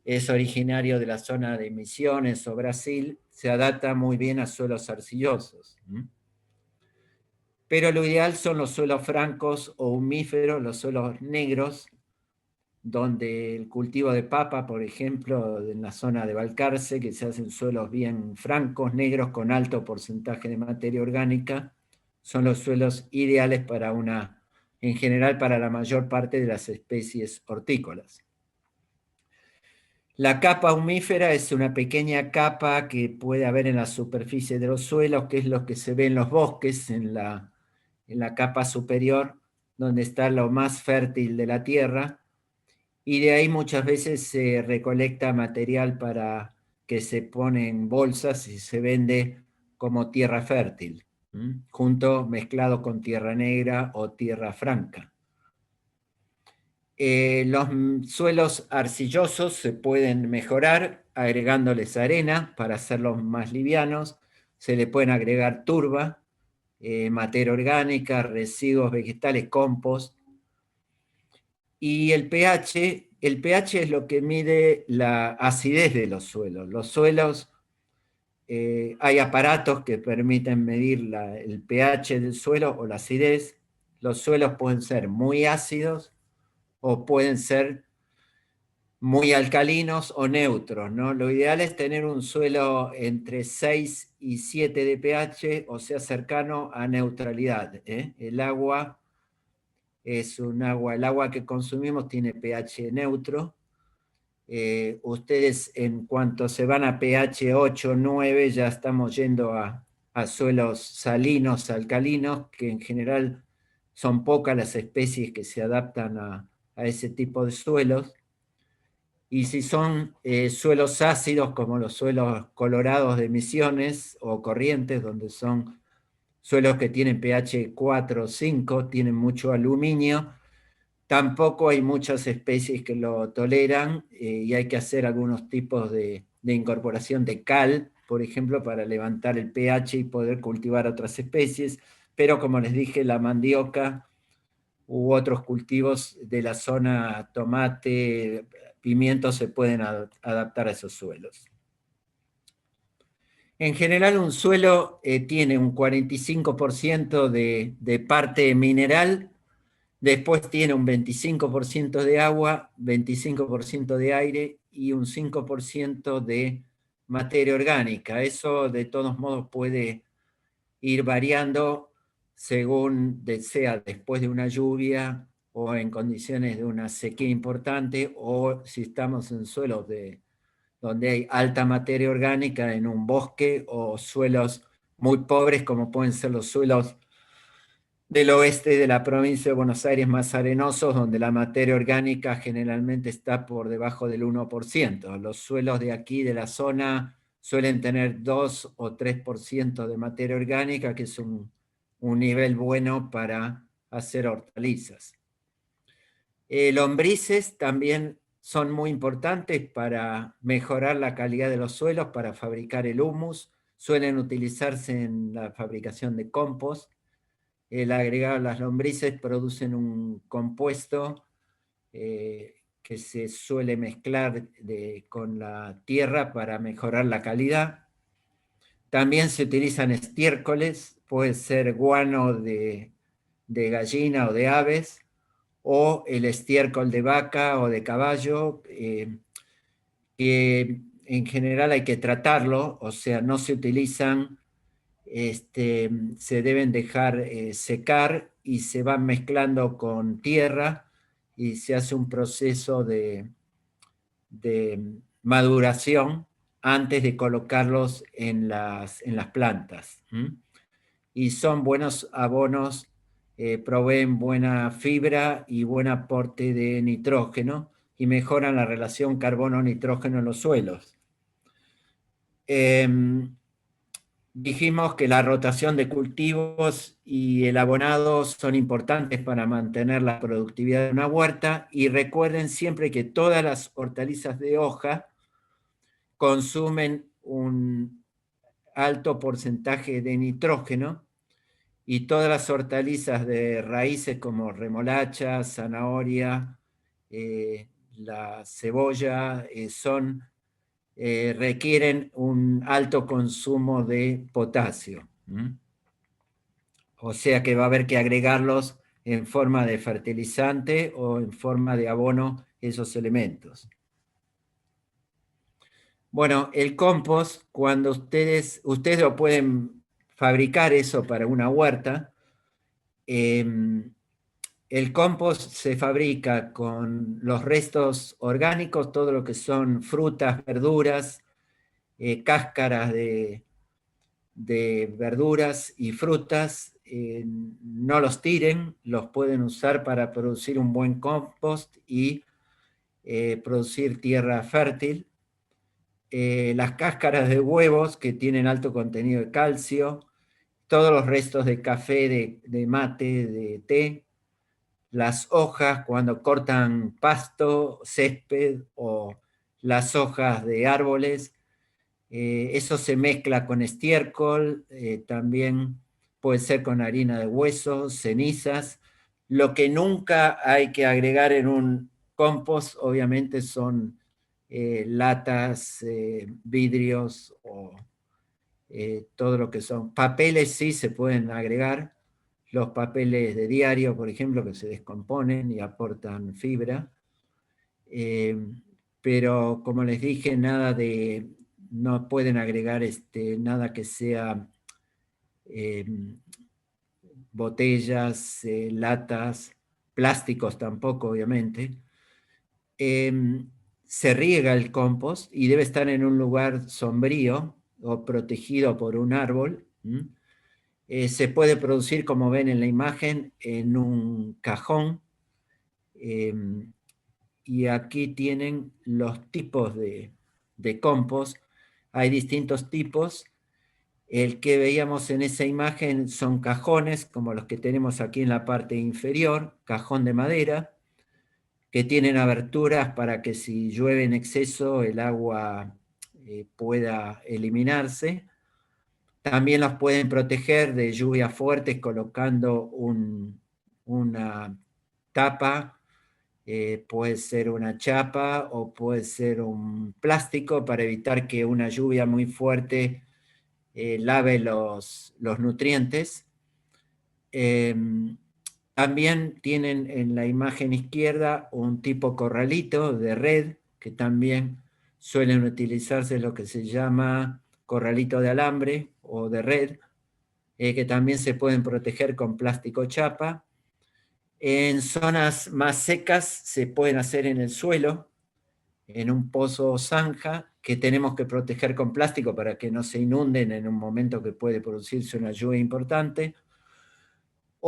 es originario de la zona de Misiones o Brasil, se adapta muy bien a suelos arcillosos. Pero lo ideal son los suelos francos o humíferos, los suelos negros, donde el cultivo de papa, por ejemplo, en la zona de Balcarce, que se hacen suelos bien francos, negros, con alto porcentaje de materia orgánica, son los suelos ideales para en general, para la mayor parte de las especies hortícolas. La capa humífera es una pequeña capa que puede haber en la superficie de los suelos, que es lo que se ve en los bosques, en la capa superior, donde está lo más fértil de la tierra, y de ahí muchas veces se recolecta material para que se pone en bolsas y se vende como tierra fértil, mezclado con tierra negra o tierra franca. Los suelos arcillosos se pueden mejorar agregándoles arena para hacerlos más livianos. Se le pueden agregar turba, materia orgánica, residuos vegetales, compost. Y el pH es lo que mide la acidez de los suelos. Los suelos, hay aparatos que permiten medir el pH del suelo o la acidez. Los suelos pueden ser muy ácidos o pueden ser muy alcalinos o neutros, ¿no? Lo ideal es tener un suelo entre 6 y 7 de pH, o sea, cercano a neutralidad. El agua el agua que consumimos tiene pH neutro. Ustedes, en cuanto se van a pH 8 o 9, ya estamos yendo a suelos salinos, alcalinos, que en general son pocas las especies que se adaptan a ese tipo de suelos. Y si son suelos ácidos, como los suelos colorados de Misiones o Corrientes, donde son suelos que tienen pH 4 o 5, tienen mucho aluminio, tampoco hay muchas especies que lo toleran, y hay que hacer algunos tipos de incorporación de cal, por ejemplo, para levantar el pH y poder cultivar otras especies. Pero como les dije, la mandioca u otros cultivos de la zona, tomate, pimientos, se pueden adaptar a esos suelos. En general, un suelo tiene un 45% de parte mineral, Después tiene un 25% de agua, 25% de aire y un 5% de materia orgánica. Eso de todos modos puede ir variando según sea después de una lluvia o en condiciones de una sequía importante, o si estamos en suelos donde hay alta materia orgánica en un bosque, o suelos muy pobres como pueden ser los suelos del oeste de la provincia de Buenos Aires, más arenosos, donde la materia orgánica generalmente está por debajo del 1%. Los suelos de aquí, de la zona, suelen tener 2 o 3% de materia orgánica, que es un nivel bueno para hacer hortalizas. Lombrices también son muy importantes para mejorar la calidad de los suelos, para fabricar el humus. Suelen utilizarse en la fabricación de compost. El agregado, las lombrices producen un compuesto que se suele mezclar con la tierra para mejorar la calidad. También se utilizan estiércoles, puede ser guano de gallina o de aves, o el estiércol de vaca o de caballo, que en general hay que tratarlo, o sea, no se utilizan, se deben dejar secar y se van mezclando con tierra y se hace un proceso de maduración antes de colocarlos en las plantas. Y son buenos abonos, proveen buena fibra y buen aporte de nitrógeno y mejoran la relación carbono-nitrógeno en los suelos. Dijimos que la rotación de cultivos y el abonado son importantes para mantener la productividad de una huerta, y recuerden siempre que todas las hortalizas de hoja consumen un alto porcentaje de nitrógeno, y todas las hortalizas de raíces como remolacha, zanahoria, la cebolla, requieren un alto consumo de potasio. O sea que va a haber que agregarlos en forma de fertilizante o en forma de abono esos elementos. Bueno, el compost, cuando ustedes lo pueden fabricar eso para una huerta. El compost se fabrica con los restos orgánicos, todo lo que son frutas, verduras, cáscaras de verduras y frutas. No los tiren, los pueden usar para producir un buen compost y producir tierra fértil. Las cáscaras de huevos, que tienen alto contenido de calcio, todos los restos de café, de mate, de té, las hojas cuando cortan pasto, césped, o las hojas de árboles, eso se mezcla con estiércol, también puede ser con harina de hueso, cenizas. Lo que nunca hay que agregar en un compost, obviamente, son latas, vidrios, o todo lo que son papeles. Sí se pueden agregar, los papeles de diario, por ejemplo, que se descomponen y aportan fibra. Pero como les dije, no pueden agregar nada que sea botellas, latas, plásticos tampoco, obviamente. Se riega el compost y debe estar en un lugar sombrío o protegido por un árbol. Se puede producir, como ven en la imagen, en un cajón. Y aquí tienen los tipos de compost. Hay distintos tipos. El que veíamos en esa imagen son cajones, como los que tenemos aquí en la parte inferior, cajón de madera, que tienen aberturas para que si llueve en exceso el agua pueda eliminarse. También los pueden proteger de lluvias fuertes colocando una tapa, puede ser una chapa o puede ser un plástico, para evitar que una lluvia muy fuerte lave los nutrientes. También tienen en la imagen izquierda un tipo corralito de red, que también suelen utilizarse lo que se llama corralito de alambre o de red, que también se pueden proteger con plástico chapa. En zonas más secas se pueden hacer en el suelo, en un pozo o zanja, que tenemos que proteger con plástico para que no se inunden en un momento que puede producirse una lluvia importante,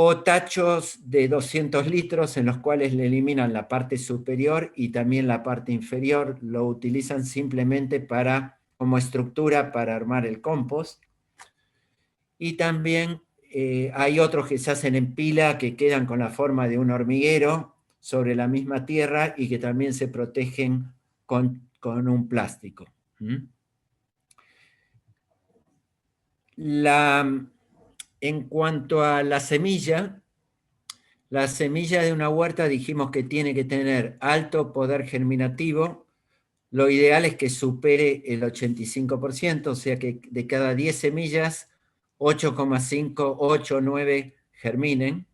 o tachos de 200 litros en los cuales le eliminan la parte superior y también la parte inferior, lo utilizan simplemente como estructura para armar el compost. Y también hay otros que se hacen en pila, que quedan con la forma de un hormiguero sobre la misma tierra y que también se protegen con un plástico. En cuanto a la semilla de una huerta dijimos que tiene que tener alto poder germinativo. Lo ideal es que supere el 85%, o sea que de cada 10 semillas, 8,5, 8 o 9 germinen.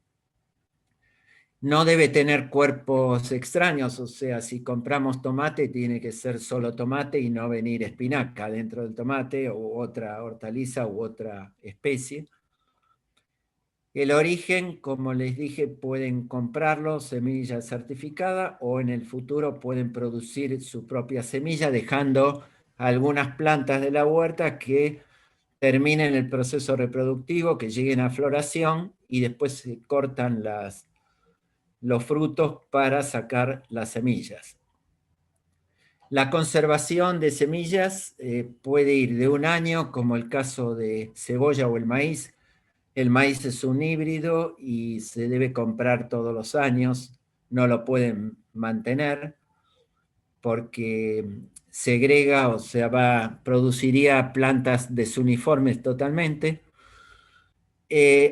No debe tener cuerpos extraños, o sea, si compramos tomate, tiene que ser solo tomate y no venir espinaca dentro del tomate o otra hortaliza u otra especie. El origen, como les dije, pueden comprarlo, semilla certificada, o en el futuro pueden producir su propia semilla, dejando algunas plantas de la huerta que terminen el proceso reproductivo, que lleguen a floración y después se cortan los frutos para sacar las semillas. La conservación de semillas puede ir de un año, como el caso de cebolla o el maíz. El maíz es un híbrido y se debe comprar todos los años, no lo pueden mantener porque segrega, o sea, produciría plantas desuniformes totalmente.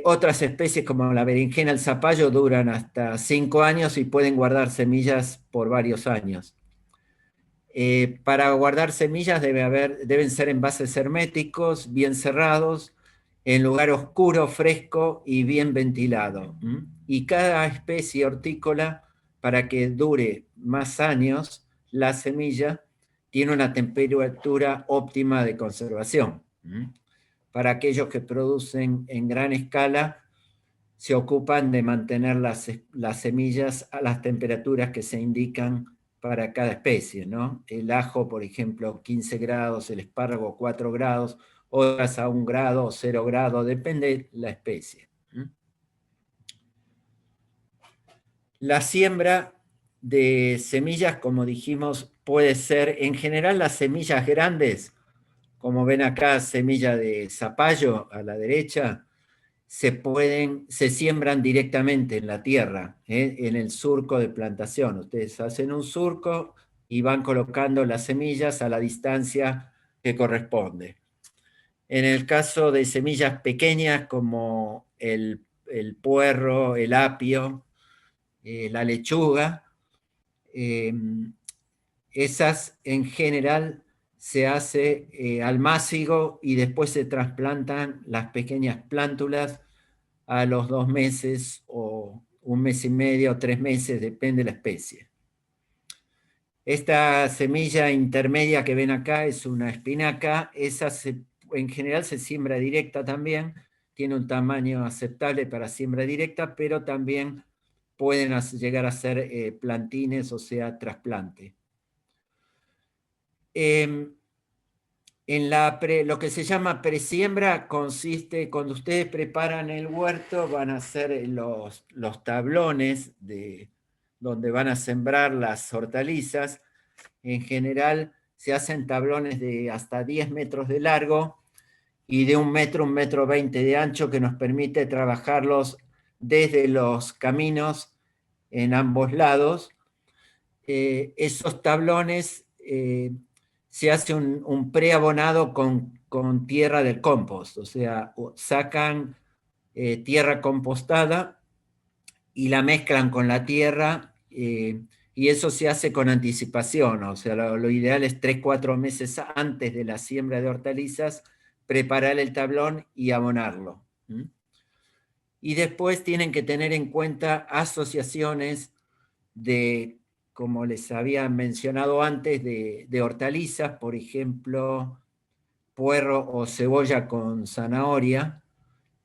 Otras especies como la berenjena, el zapallo duran hasta 5 años y pueden guardar semillas por varios años. Para guardar semillas deben ser envases herméticos, bien cerrados, en lugar oscuro, fresco y bien ventilado. Y cada especie hortícola, para que dure más años, la semilla tiene una temperatura óptima de conservación. Para aquellos que producen en gran escala, se ocupan de mantener las semillas a las temperaturas que se indican para cada especie, ¿no? El ajo, por ejemplo, 15 grados, el espárrago 4 grados, otras a 1 grado o 0 grado, depende de la especie. La siembra de semillas, como dijimos, puede ser, en general las semillas grandes, como ven acá, semilla de zapallo a la derecha, se siembran directamente en la tierra, en el surco de plantación. Ustedes hacen un surco y van colocando las semillas a la distancia que corresponde. En el caso de semillas pequeñas como el puerro, el apio, la lechuga, esas en general se hace almácigo y después se trasplantan las pequeñas plántulas a los 2 meses o 1 mes y medio, 3 meses, depende de la especie. Esta semilla intermedia que ven acá es una espinaca, esa en general se siembra directa también, tiene un tamaño aceptable para siembra directa, pero también pueden llegar a ser plantines, o sea, trasplante. Lo que se llama presiembra consiste, cuando ustedes preparan el huerto, van a hacer los tablones donde van a sembrar las hortalizas. En general se hacen tablones de hasta 10 metros de largo y de 1 metro, 1,20 m de ancho, que nos permite trabajarlos desde los caminos en ambos lados. Esos tablones se hace un preabonado con tierra del compost, o sea, sacan tierra compostada y la mezclan con la tierra, y eso se hace con anticipación, o sea, lo ideal es 3 o 4 meses antes de la siembra de hortalizas, preparar el tablón y abonarlo. Y después tienen que tener en cuenta asociaciones de, como les había mencionado antes, de hortalizas, por ejemplo, puerro o cebolla con zanahoria,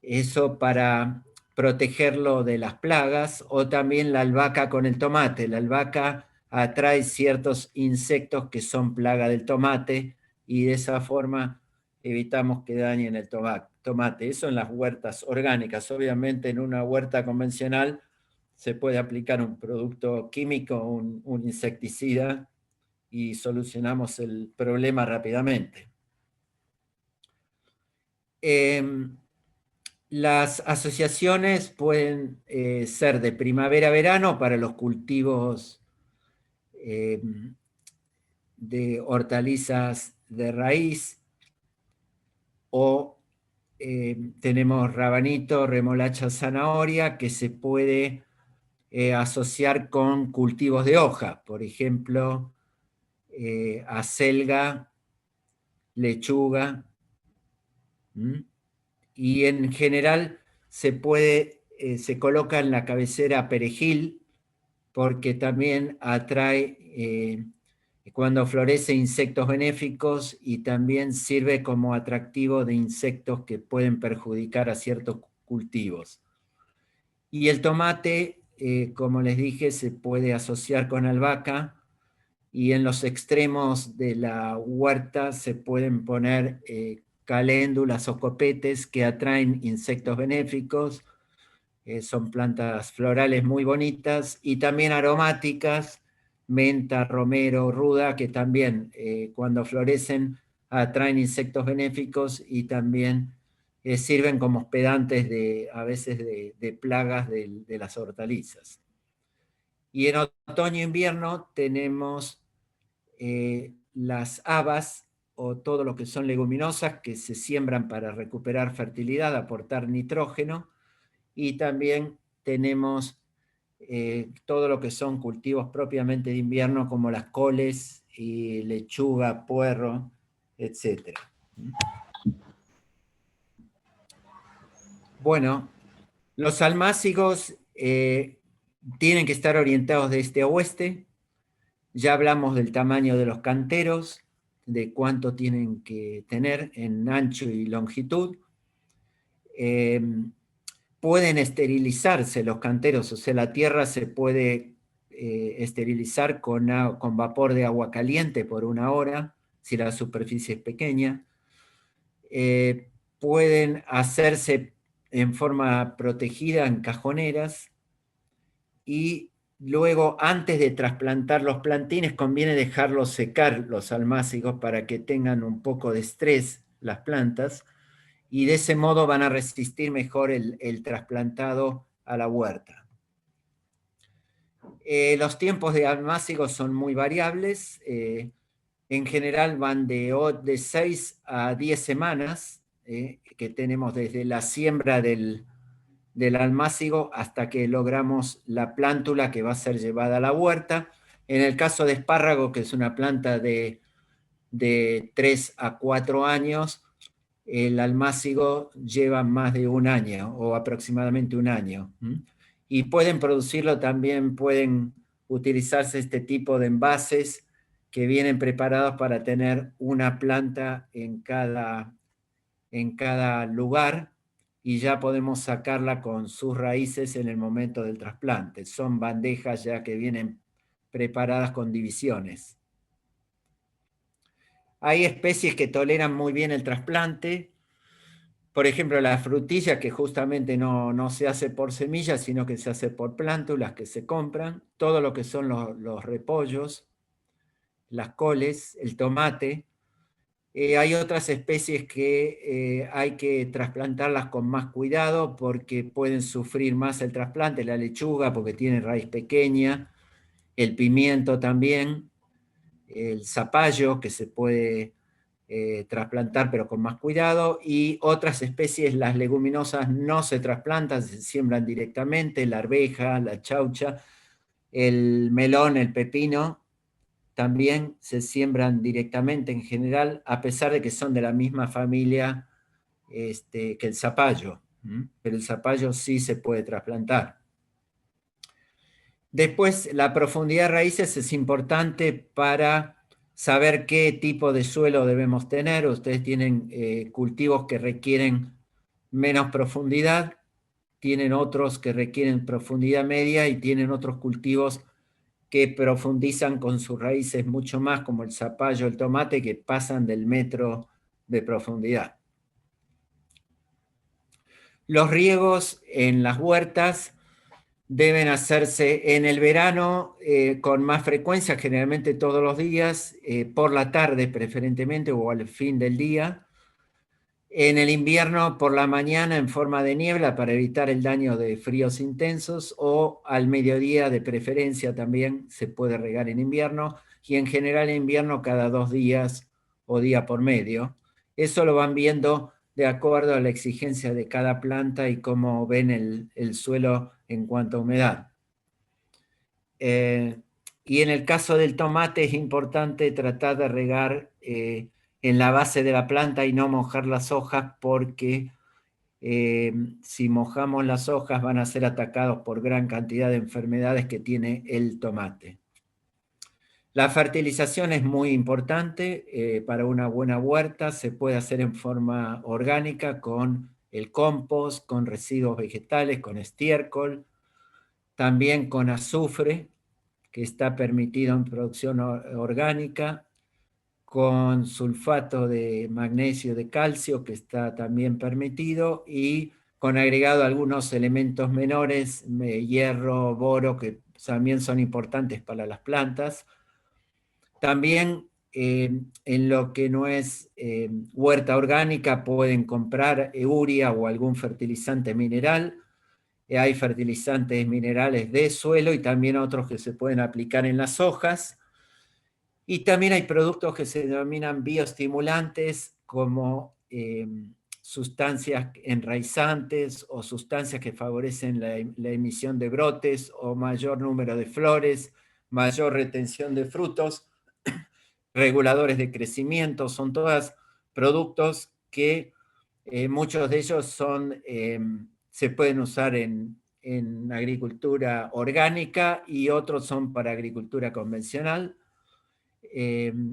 eso para protegerlo de las plagas, o también la albahaca con el tomate. La albahaca atrae ciertos insectos que son plaga del tomate y de esa forma evitamos que dañen el tomate. Eso en las huertas orgánicas. Obviamente en una huerta convencional se puede aplicar un producto químico, un insecticida, y solucionamos el problema rápidamente. Las asociaciones pueden ser de primavera-verano para los cultivos de hortalizas de raíz, o tenemos rabanito, remolacha, zanahoria, que se puede asociar con cultivos de hoja, por ejemplo, acelga, lechuga, y en general se coloca en la cabecera perejil, porque también atrae, cuando florece, insectos benéficos, y también sirve como atractivo de insectos que pueden perjudicar a ciertos cultivos. Y el tomate, como les dije, se puede asociar con albahaca, y en los extremos de la huerta se pueden poner caléndulas o copetes que atraen insectos benéficos. Son plantas florales muy bonitas y también aromáticas, menta, romero, ruda, que también cuando florecen atraen insectos benéficos y también sirven como hospedantes a veces de plagas de las hortalizas. Y en otoño e invierno tenemos las habas, o todo lo que son leguminosas, que se siembran para recuperar fertilidad, aportar nitrógeno, y también tenemos todo lo que son cultivos propiamente de invierno, como las coles y lechuga, puerro, etc. Bueno, los almácigos tienen que estar orientados de este a oeste. Ya hablamos del tamaño de los canteros, de cuánto tienen que tener en ancho y longitud. Pueden esterilizarse los canteros, o sea, la tierra se puede esterilizar con vapor de agua caliente por 1 hora, si la superficie es pequeña. Pueden hacerse en forma protegida en cajoneras, y luego, antes de trasplantar los plantines, conviene dejarlos secar los almácigos para que tengan un poco de estrés las plantas, y de ese modo van a resistir mejor el trasplantado a la huerta. Los tiempos de almácigos son muy variables. En general van de 6 a 10 semanas, que tenemos desde la siembra del almácigo hasta que logramos la plántula que va a ser llevada a la huerta. En el caso de espárrago, que es una planta de 3 a 4 años, el almácigo lleva más de 1 año, o aproximadamente 1 año. Y pueden producirlo también, pueden utilizarse este tipo de envases que vienen preparados para tener una planta en cada lugar, y ya podemos sacarla con sus raíces en el momento del trasplante. Son bandejas ya que vienen preparadas con divisiones. Hay especies que toleran muy bien el trasplante. Por ejemplo, la frutilla, que justamente no se hace por semillas, sino que se hace por plántulas que se compran. Todo lo que son los repollos, las coles, el tomate. Hay otras especies que hay que trasplantarlas con más cuidado porque pueden sufrir más el trasplante. La lechuga, porque tiene raíz pequeña, el pimiento también, el zapallo, que se puede trasplantar pero con más cuidado, y otras especies, las leguminosas, no se trasplantan, se siembran directamente: la arveja, la chaucha, el melón, el pepino, también se siembran directamente en general, a pesar de que son de la misma familia que el zapallo. pero el zapallo sí se puede trasplantar. Después, la profundidad de raíces es importante para saber qué tipo de suelo debemos tener. Ustedes tienen cultivos que requieren menos profundidad, tienen otros que requieren profundidad media y tienen otros cultivos que profundizan con sus raíces mucho más, como el zapallo, el tomate, que pasan del metro de profundidad. Los riegos en las huertas deben hacerse en el verano con más frecuencia, generalmente todos los días, por la tarde preferentemente o al fin del día. En el invierno por la mañana en forma de niebla para evitar el daño de fríos intensos, o al mediodía de preferencia también se puede regar en invierno, y en general en invierno cada 2 días o día por medio. Eso lo van viendo de acuerdo a la exigencia de cada planta y cómo ven el suelo en cuanto a humedad. Y en el caso del tomate es importante tratar de regar en la base de la planta y no mojar las hojas, porque si mojamos las hojas van a ser atacados por gran cantidad de enfermedades que tiene el tomate. La fertilización es muy importante para una buena huerta. Se puede hacer en forma orgánica con el compost, con residuos vegetales, con estiércol, también con azufre, que está permitido en producción orgánica, con sulfato de magnesio, de calcio, que está también permitido, y con agregado algunos elementos menores, hierro, boro, que también son importantes para las plantas. También en lo que no es huerta orgánica pueden comprar urea o algún fertilizante mineral. Hay fertilizantes minerales de suelo y también otros que se pueden aplicar en las hojas. Y también hay productos que se denominan bioestimulantes, como sustancias enraizantes o sustancias que favorecen la emisión de brotes o mayor número de flores, mayor retención de frutos, reguladores de crecimiento. Son todos productos que muchos de ellos se pueden usar en agricultura orgánica y otros son para agricultura convencional.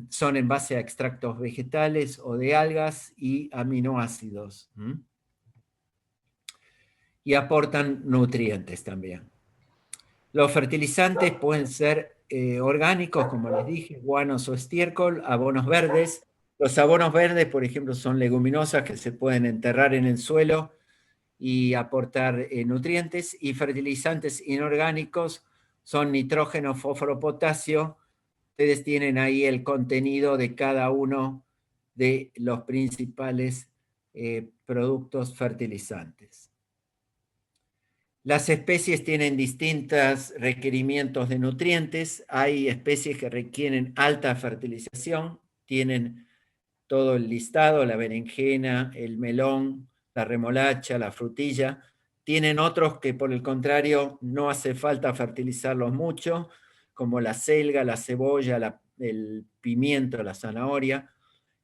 Son en base a extractos vegetales o de algas y aminoácidos. Y aportan nutrientes también. Los fertilizantes pueden ser orgánicos, como les dije, guanos o estiércol, abonos verdes. Los abonos verdes, por ejemplo, son leguminosas que se pueden enterrar en el suelo y aportar nutrientes. Y fertilizantes inorgánicos son nitrógeno, fósforo, potasio. Ustedes tienen ahí el contenido de cada uno de los principales productos fertilizantes. Las especies tienen distintos requerimientos de nutrientes. Hay especies que requieren alta fertilización, tienen todo el listado: la berenjena, el melón, la remolacha, la frutilla. Tienen otros que, por el contrario, no hace falta fertilizarlos mucho, como la selga, la cebolla, el pimiento, la zanahoria,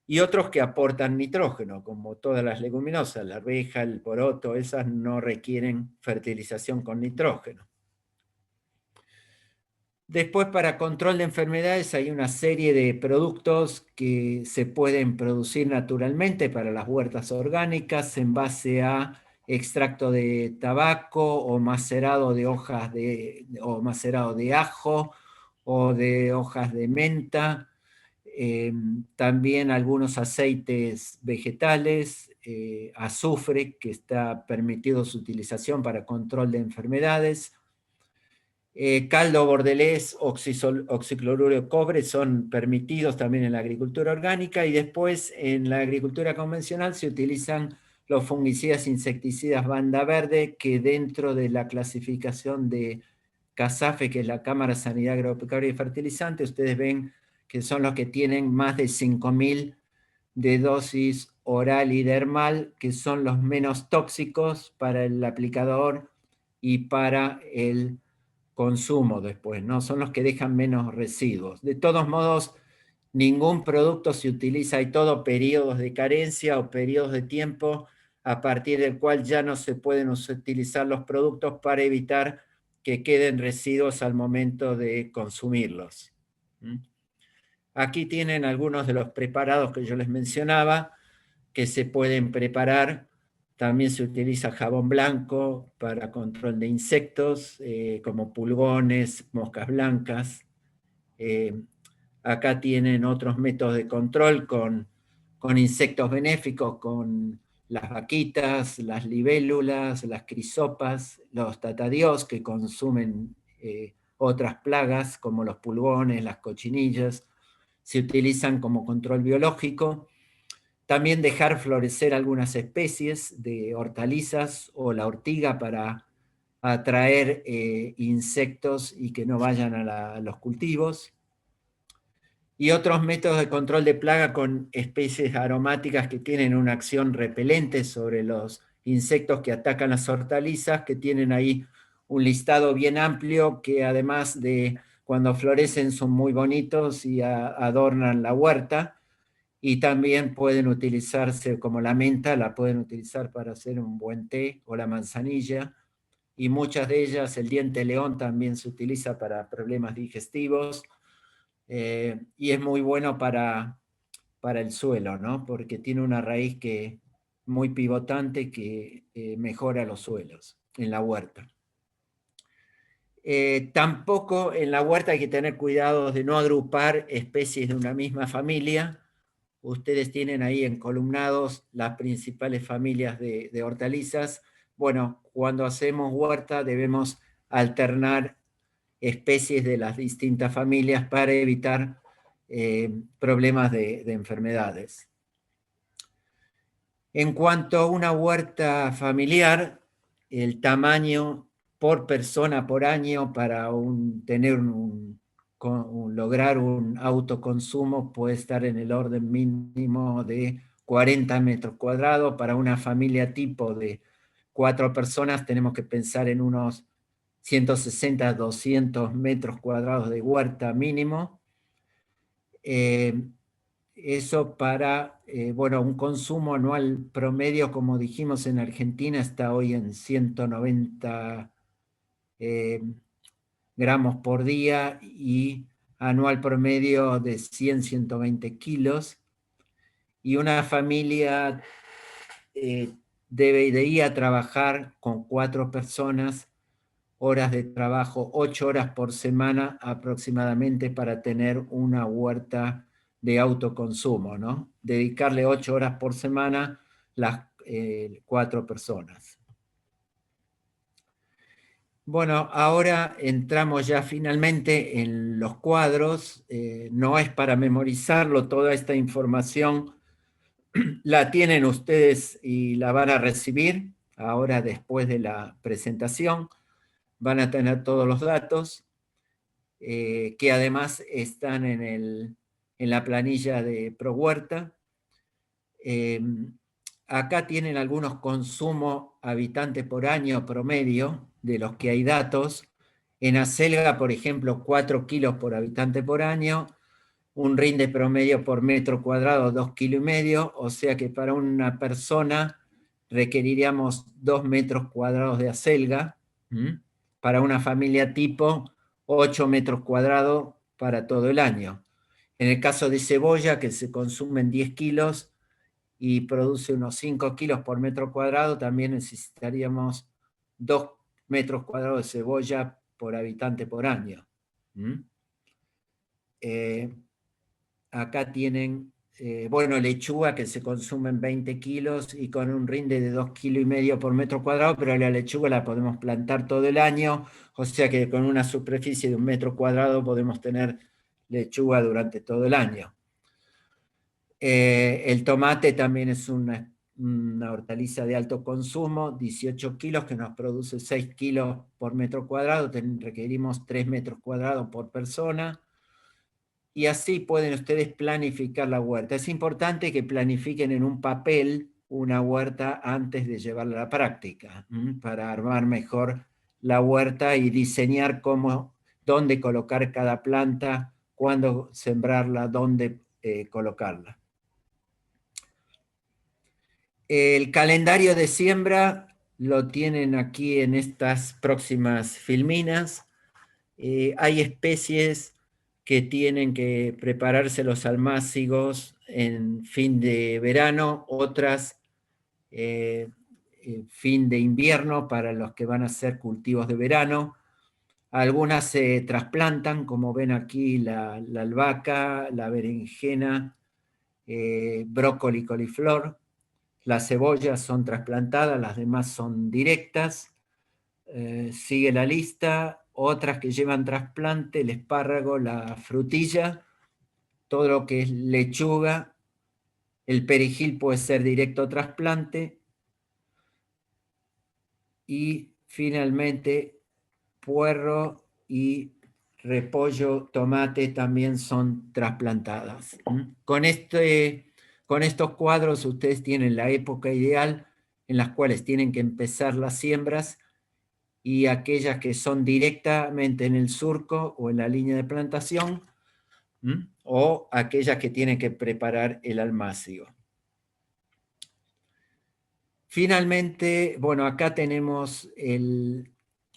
y otros que aportan nitrógeno, como todas las leguminosas, la arveja, el poroto. Esas no requieren fertilización con nitrógeno. Después, para control de enfermedades, hay una serie de productos que se pueden producir naturalmente para las huertas orgánicas en base a extracto de tabaco o macerado de hojas o macerado de ajo o de hojas de menta. También algunos aceites vegetales, azufre, que está permitido su utilización para control de enfermedades. Caldo bordelés, oxicloruro de cobre son permitidos también en la agricultura orgánica, y después en la agricultura convencional se utilizan los fungicidas insecticidas banda verde, que dentro de la clasificación de CASAFE, que es la Cámara de Sanidad Agropecuaria y Fertilizante, ustedes ven que son los que tienen más de 5.000 de dosis oral y dermal, que son los menos tóxicos para el aplicador y para el consumo después, ¿no? Son los que dejan menos residuos. De todos modos, ningún producto se utiliza, hay todo periodos de carencia o periodos de tiempo a partir del cual ya no se pueden utilizar los productos para evitar que queden residuos al momento de consumirlos. Aquí tienen algunos de los preparados que yo les mencionaba, que se pueden preparar. También se utiliza jabón blanco para control de insectos, como pulgones, moscas blancas. Acá tienen otros métodos de control con insectos benéficos, con las vaquitas, las libélulas, las crisopas, los tatadiós que consumen otras plagas como los pulgones, las cochinillas, se utilizan como control biológico. También dejar florecer algunas especies de hortalizas o la ortiga para atraer insectos y que no vayan a los cultivos. Y otros métodos de control de plaga con especies aromáticas que tienen una acción repelente sobre los insectos que atacan las hortalizas, que tienen ahí un listado bien amplio, que además de cuando florecen son muy bonitos y adornan la huerta, y también pueden utilizarse como la menta, la pueden utilizar para hacer un buen té, o la manzanilla, y muchas de ellas, el diente león también se utiliza para problemas digestivos, y es muy bueno para el suelo, ¿no? Porque tiene una raíz muy pivotante que mejora los suelos en la huerta. Tampoco en la huerta hay que tener cuidado de no agrupar especies de una misma familia. Ustedes tienen ahí encolumnados las principales familias de hortalizas. Bueno, cuando hacemos huerta debemos alternar especies de las distintas familias para evitar problemas de enfermedades. En cuanto a una huerta familiar, el tamaño por persona por año para lograr un autoconsumo puede estar en el orden mínimo de 40 metros cuadrados. Para una familia tipo de 4 personas tenemos que pensar en unos 160 a 200 metros cuadrados de huerta mínimo. Eso para, bueno, un consumo anual promedio, como dijimos en Argentina, está hoy en 190 gramos por día y anual promedio de 100, 120 kilos. Y una familia debería trabajar con 4 personas, horas de trabajo, 8 horas por semana aproximadamente para tener una huerta de autoconsumo, ¿no? Dedicarle 8 horas por semana las 4 personas. Bueno, ahora entramos ya finalmente en los cuadros. No es para memorizarlo, toda esta información la tienen ustedes y la van a recibir ahora después de la presentación. Van a tener todos los datos, que además están en la planilla de ProHuerta. Acá tienen algunos consumos habitante por año promedio, de los que hay datos. En acelga, por ejemplo, 4 kilos por habitante por año, un rinde promedio por metro cuadrado 2,5 kilos, o sea que para una persona requeriríamos 2 metros cuadrados de acelga. Para una familia tipo, 8 metros cuadrados para todo el año. En el caso de cebolla, que se consumen 10 kilos y produce unos 5 kilos por metro cuadrado, también necesitaríamos 2 metros cuadrados de cebolla por habitante por año. Acá tienen, bueno, lechuga que se consumen 20 kilos y con un rinde de 2,5 kilos por metro cuadrado, pero la lechuga la podemos plantar todo el año, o sea que con una superficie de 1 metro cuadrado podemos tener lechuga durante todo el año. El tomate también es una hortaliza de alto consumo, 18 kilos, que nos produce 6 kilos por metro cuadrado, requerimos 3 metros cuadrados por persona. Y así pueden ustedes planificar la huerta. Es importante que planifiquen en un papel una huerta antes de llevarla a la práctica, para armar mejor la huerta y diseñar dónde colocar cada planta, cuándo sembrarla, dónde colocarla. El calendario de siembra lo tienen aquí en estas próximas filminas. Hay especies que tienen que prepararse los almácigos en fin de verano, otras fin de invierno para los que van a hacer cultivos de verano. Algunas se trasplantan, como ven aquí, la albahaca, la berenjena, brócoli, coliflor. Las cebollas son trasplantadas, las demás son directas. Sigue la lista. Otras que llevan trasplante, el espárrago, la frutilla, todo lo que es lechuga. El perejil puede ser directo trasplante. Y finalmente, puerro y repollo, tomate también son trasplantadas. Con estos cuadros ustedes tienen la época ideal en las cuales tienen que empezar las siembras y aquellas que son directamente en el surco o en la línea de plantación, o aquellas que tienen que preparar el almácigo. Finalmente, bueno, acá tenemos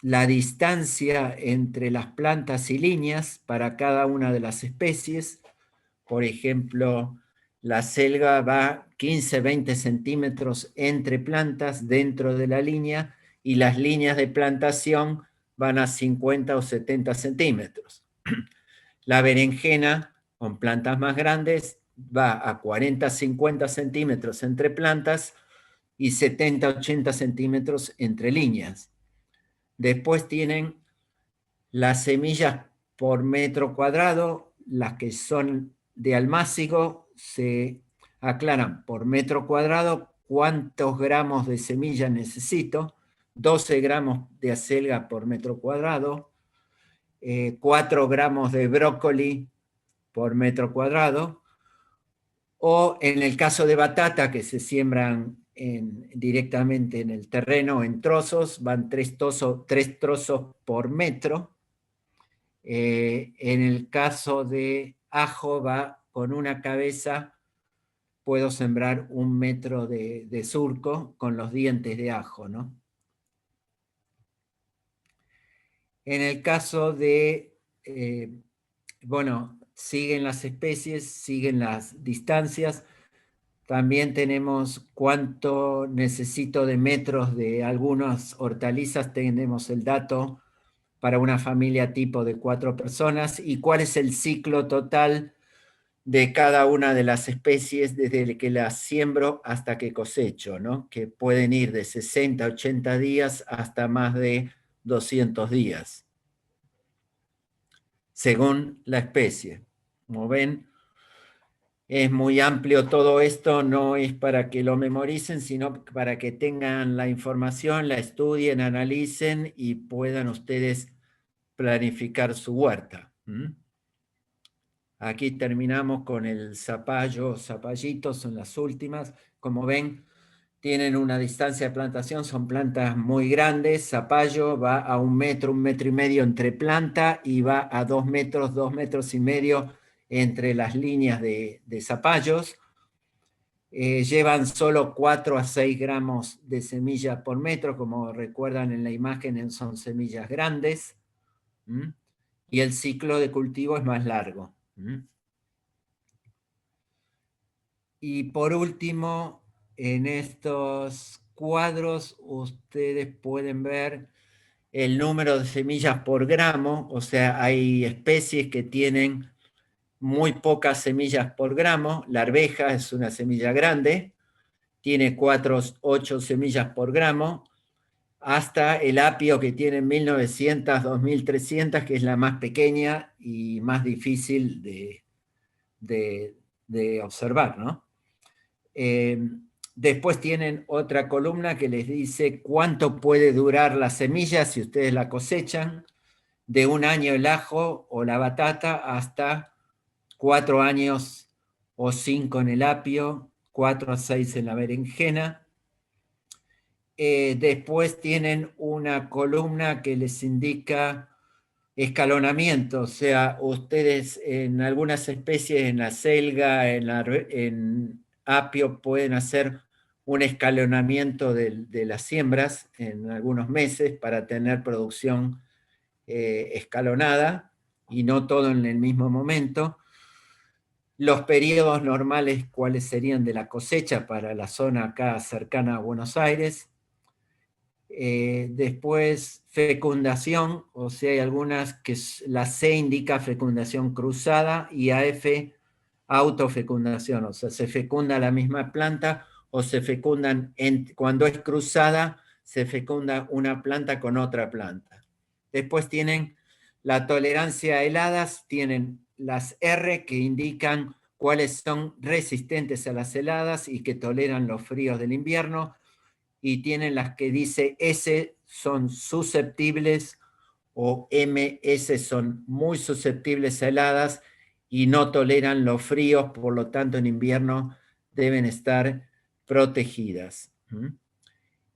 la distancia entre las plantas y líneas para cada una de las especies. Por ejemplo, la selga va 15-20 centímetros entre plantas dentro de la línea y las líneas de plantación van a 50 o 70 centímetros. La berenjena, con plantas más grandes, va a 40-50 centímetros entre plantas y 70-80 centímetros entre líneas. Después tienen las semillas por metro cuadrado, las que son de almácigo se aclaran por metro cuadrado cuántos gramos de semilla necesito, 12 gramos de acelga por metro cuadrado, 4 gramos de brócoli por metro cuadrado, o en el caso de batata que se siembran directamente en el terreno en trozos, van 3 trozos por metro. En el caso de ajo va con una cabeza, puedo sembrar 1 metro de surco con los dientes de ajo, ¿no? En el caso de, bueno, siguen las especies, siguen las distancias. También tenemos cuánto necesito de metros de algunas hortalizas, tenemos el dato para una familia tipo de 4 personas y cuál es el ciclo total de cada una de las especies desde que las siembro hasta que cosecho, ¿no? Que pueden ir de 60 a 80 días hasta más de 200 días, según la especie. Como ven, es muy amplio todo esto, no es para que lo memoricen, sino para que tengan la información, la estudien, analicen y puedan ustedes planificar su huerta. Aquí terminamos con el zapallo, zapallitos, son las últimas. Como ven, tienen una distancia de plantación, son plantas muy grandes. Zapallo va a 1 metro, 1 metro y medio entre planta y va a 2 metros, 2 metros y medio entre las líneas de zapallos. Llevan solo 4 a 6 gramos de semilla por metro, como recuerdan en la imagen, son semillas grandes. Y el ciclo de cultivo es más largo. Y por último, en estos cuadros ustedes pueden ver el número de semillas por gramo, o sea, hay especies que tienen muy pocas semillas por gramo. La arveja es una semilla grande, tiene 4 o 8 semillas por gramo, hasta el apio que tiene 1900, 2300, que es la más pequeña y más difícil de observar, ¿no? Después tienen otra columna que les dice cuánto puede durar la semilla si ustedes la cosechan, de 1 año el ajo o la batata hasta 4 años o 5 en el apio, 4 a 6 en la berenjena. Después tienen una columna que les indica escalonamiento, o sea, ustedes en algunas especies, en la selga, en apio, pueden hacer un escalonamiento de las siembras en algunos meses para tener producción escalonada y no todo en el mismo momento. Los periodos normales, cuáles serían de la cosecha para la zona acá cercana a Buenos Aires. Después fecundación, o sea, hay algunas que la C indica fecundación cruzada y AF autofecundación, o sea, se fecunda la misma planta o se fecundan, cuando es cruzada, se fecunda una planta con otra planta. Después tienen la tolerancia a heladas, tienen las R que indican cuáles son resistentes a las heladas y que toleran los fríos del invierno, y tienen las que dice S son susceptibles o MS son muy susceptibles a heladas y no toleran los fríos, por lo tanto en invierno deben estar protegidas.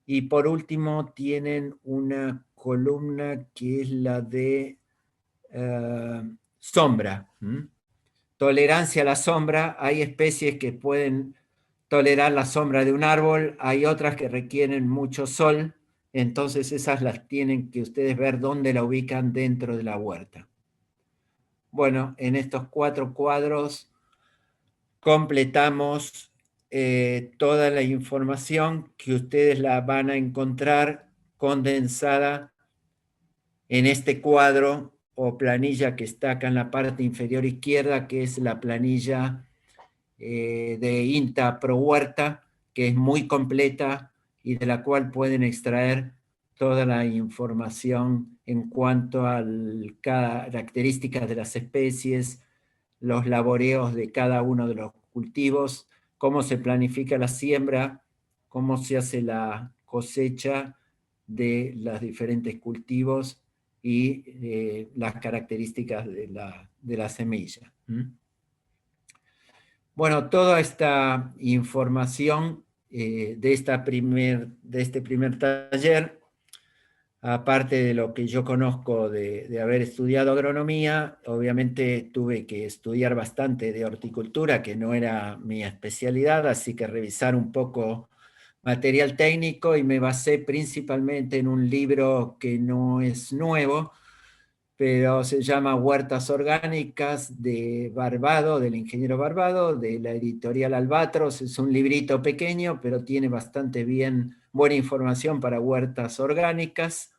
Y por último tienen una columna que es la de sombra. Tolerancia a la sombra, hay especies que pueden tolerar la sombra de un árbol, hay otras que requieren mucho sol, entonces esas las tienen que ustedes ver dónde la ubican dentro de la huerta. Bueno, en estos 4 cuadros completamos toda la información que ustedes la van a encontrar condensada en este cuadro o planilla que está acá en la parte inferior izquierda, que es la planilla de INTA Pro Huerta, que es muy completa y de la cual pueden extraer toda la información en cuanto a características de las especies, los laboreos de cada uno de los cultivos, cómo se planifica la siembra, cómo se hace la cosecha de los diferentes cultivos y las características de la semilla. Bueno, toda esta información de este primer taller, aparte de lo que yo conozco de haber estudiado agronomía, obviamente tuve que estudiar bastante de horticultura, que no era mi especialidad, así que revisar un poco material técnico y me basé principalmente en un libro que no es nuevo, pero se llama Huertas Orgánicas de Barbado, del ingeniero Barbado, de la editorial Albatros. Es un librito pequeño, pero tiene bastante buena información para huertas orgánicas.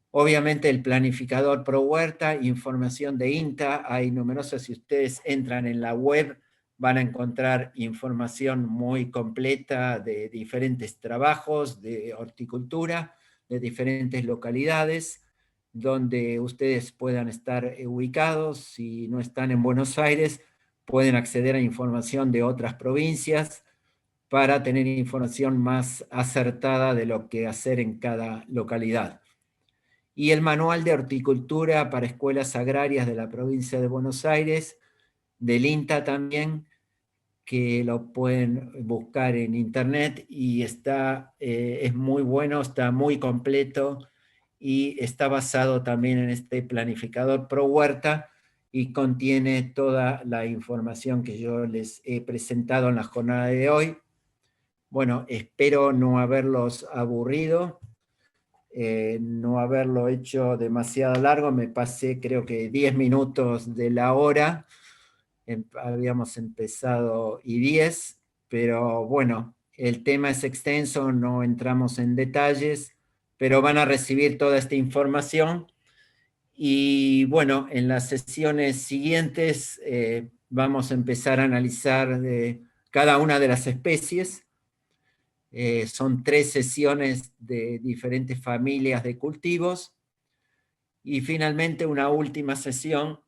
Obviamente el planificador pro huerta, información de INTA, hay numerosas, si ustedes entran en la web van a encontrar información muy completa de diferentes trabajos de horticultura, de diferentes localidades, donde ustedes puedan estar ubicados. Si no están en Buenos Aires, pueden acceder a información de otras provincias para tener información más acertada de lo que hacer en cada localidad. Y el Manual de Horticultura para Escuelas Agrarias de la provincia de Buenos Aires, del INTA también, que lo pueden buscar en internet y es muy bueno, está muy completo y está basado también en este planificador pro huerta y contiene toda la información que yo les he presentado en la jornada de hoy. Bueno, espero no haberlos aburrido, no haberlo hecho demasiado largo, me pasé creo que 10 minutos de la hora, habíamos empezado y 10, pero bueno, el tema es extenso, no entramos en detalles, pero van a recibir toda esta información y bueno, en las sesiones siguientes vamos a empezar a analizar cada una de las especies. Son 3 sesiones de diferentes familias de cultivos y finalmente una última sesión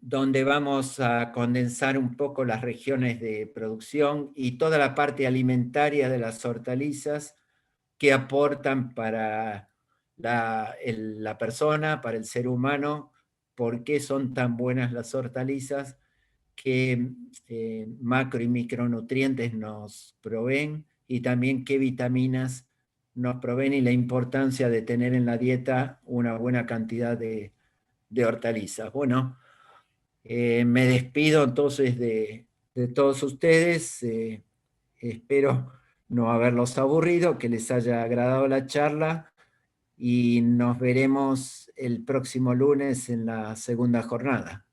donde vamos a condensar un poco las regiones de producción y toda la parte alimentaria de las hortalizas que aportan para la persona, para el ser humano, por qué son tan buenas las hortalizas, qué macro y micronutrientes nos proveen y también qué vitaminas nos proveen y la importancia de tener en la dieta una buena cantidad de hortalizas. Bueno, me despido entonces de todos ustedes. Espero no haberlos aburrido, que les haya agradado la charla y nos veremos el próximo lunes en la segunda jornada.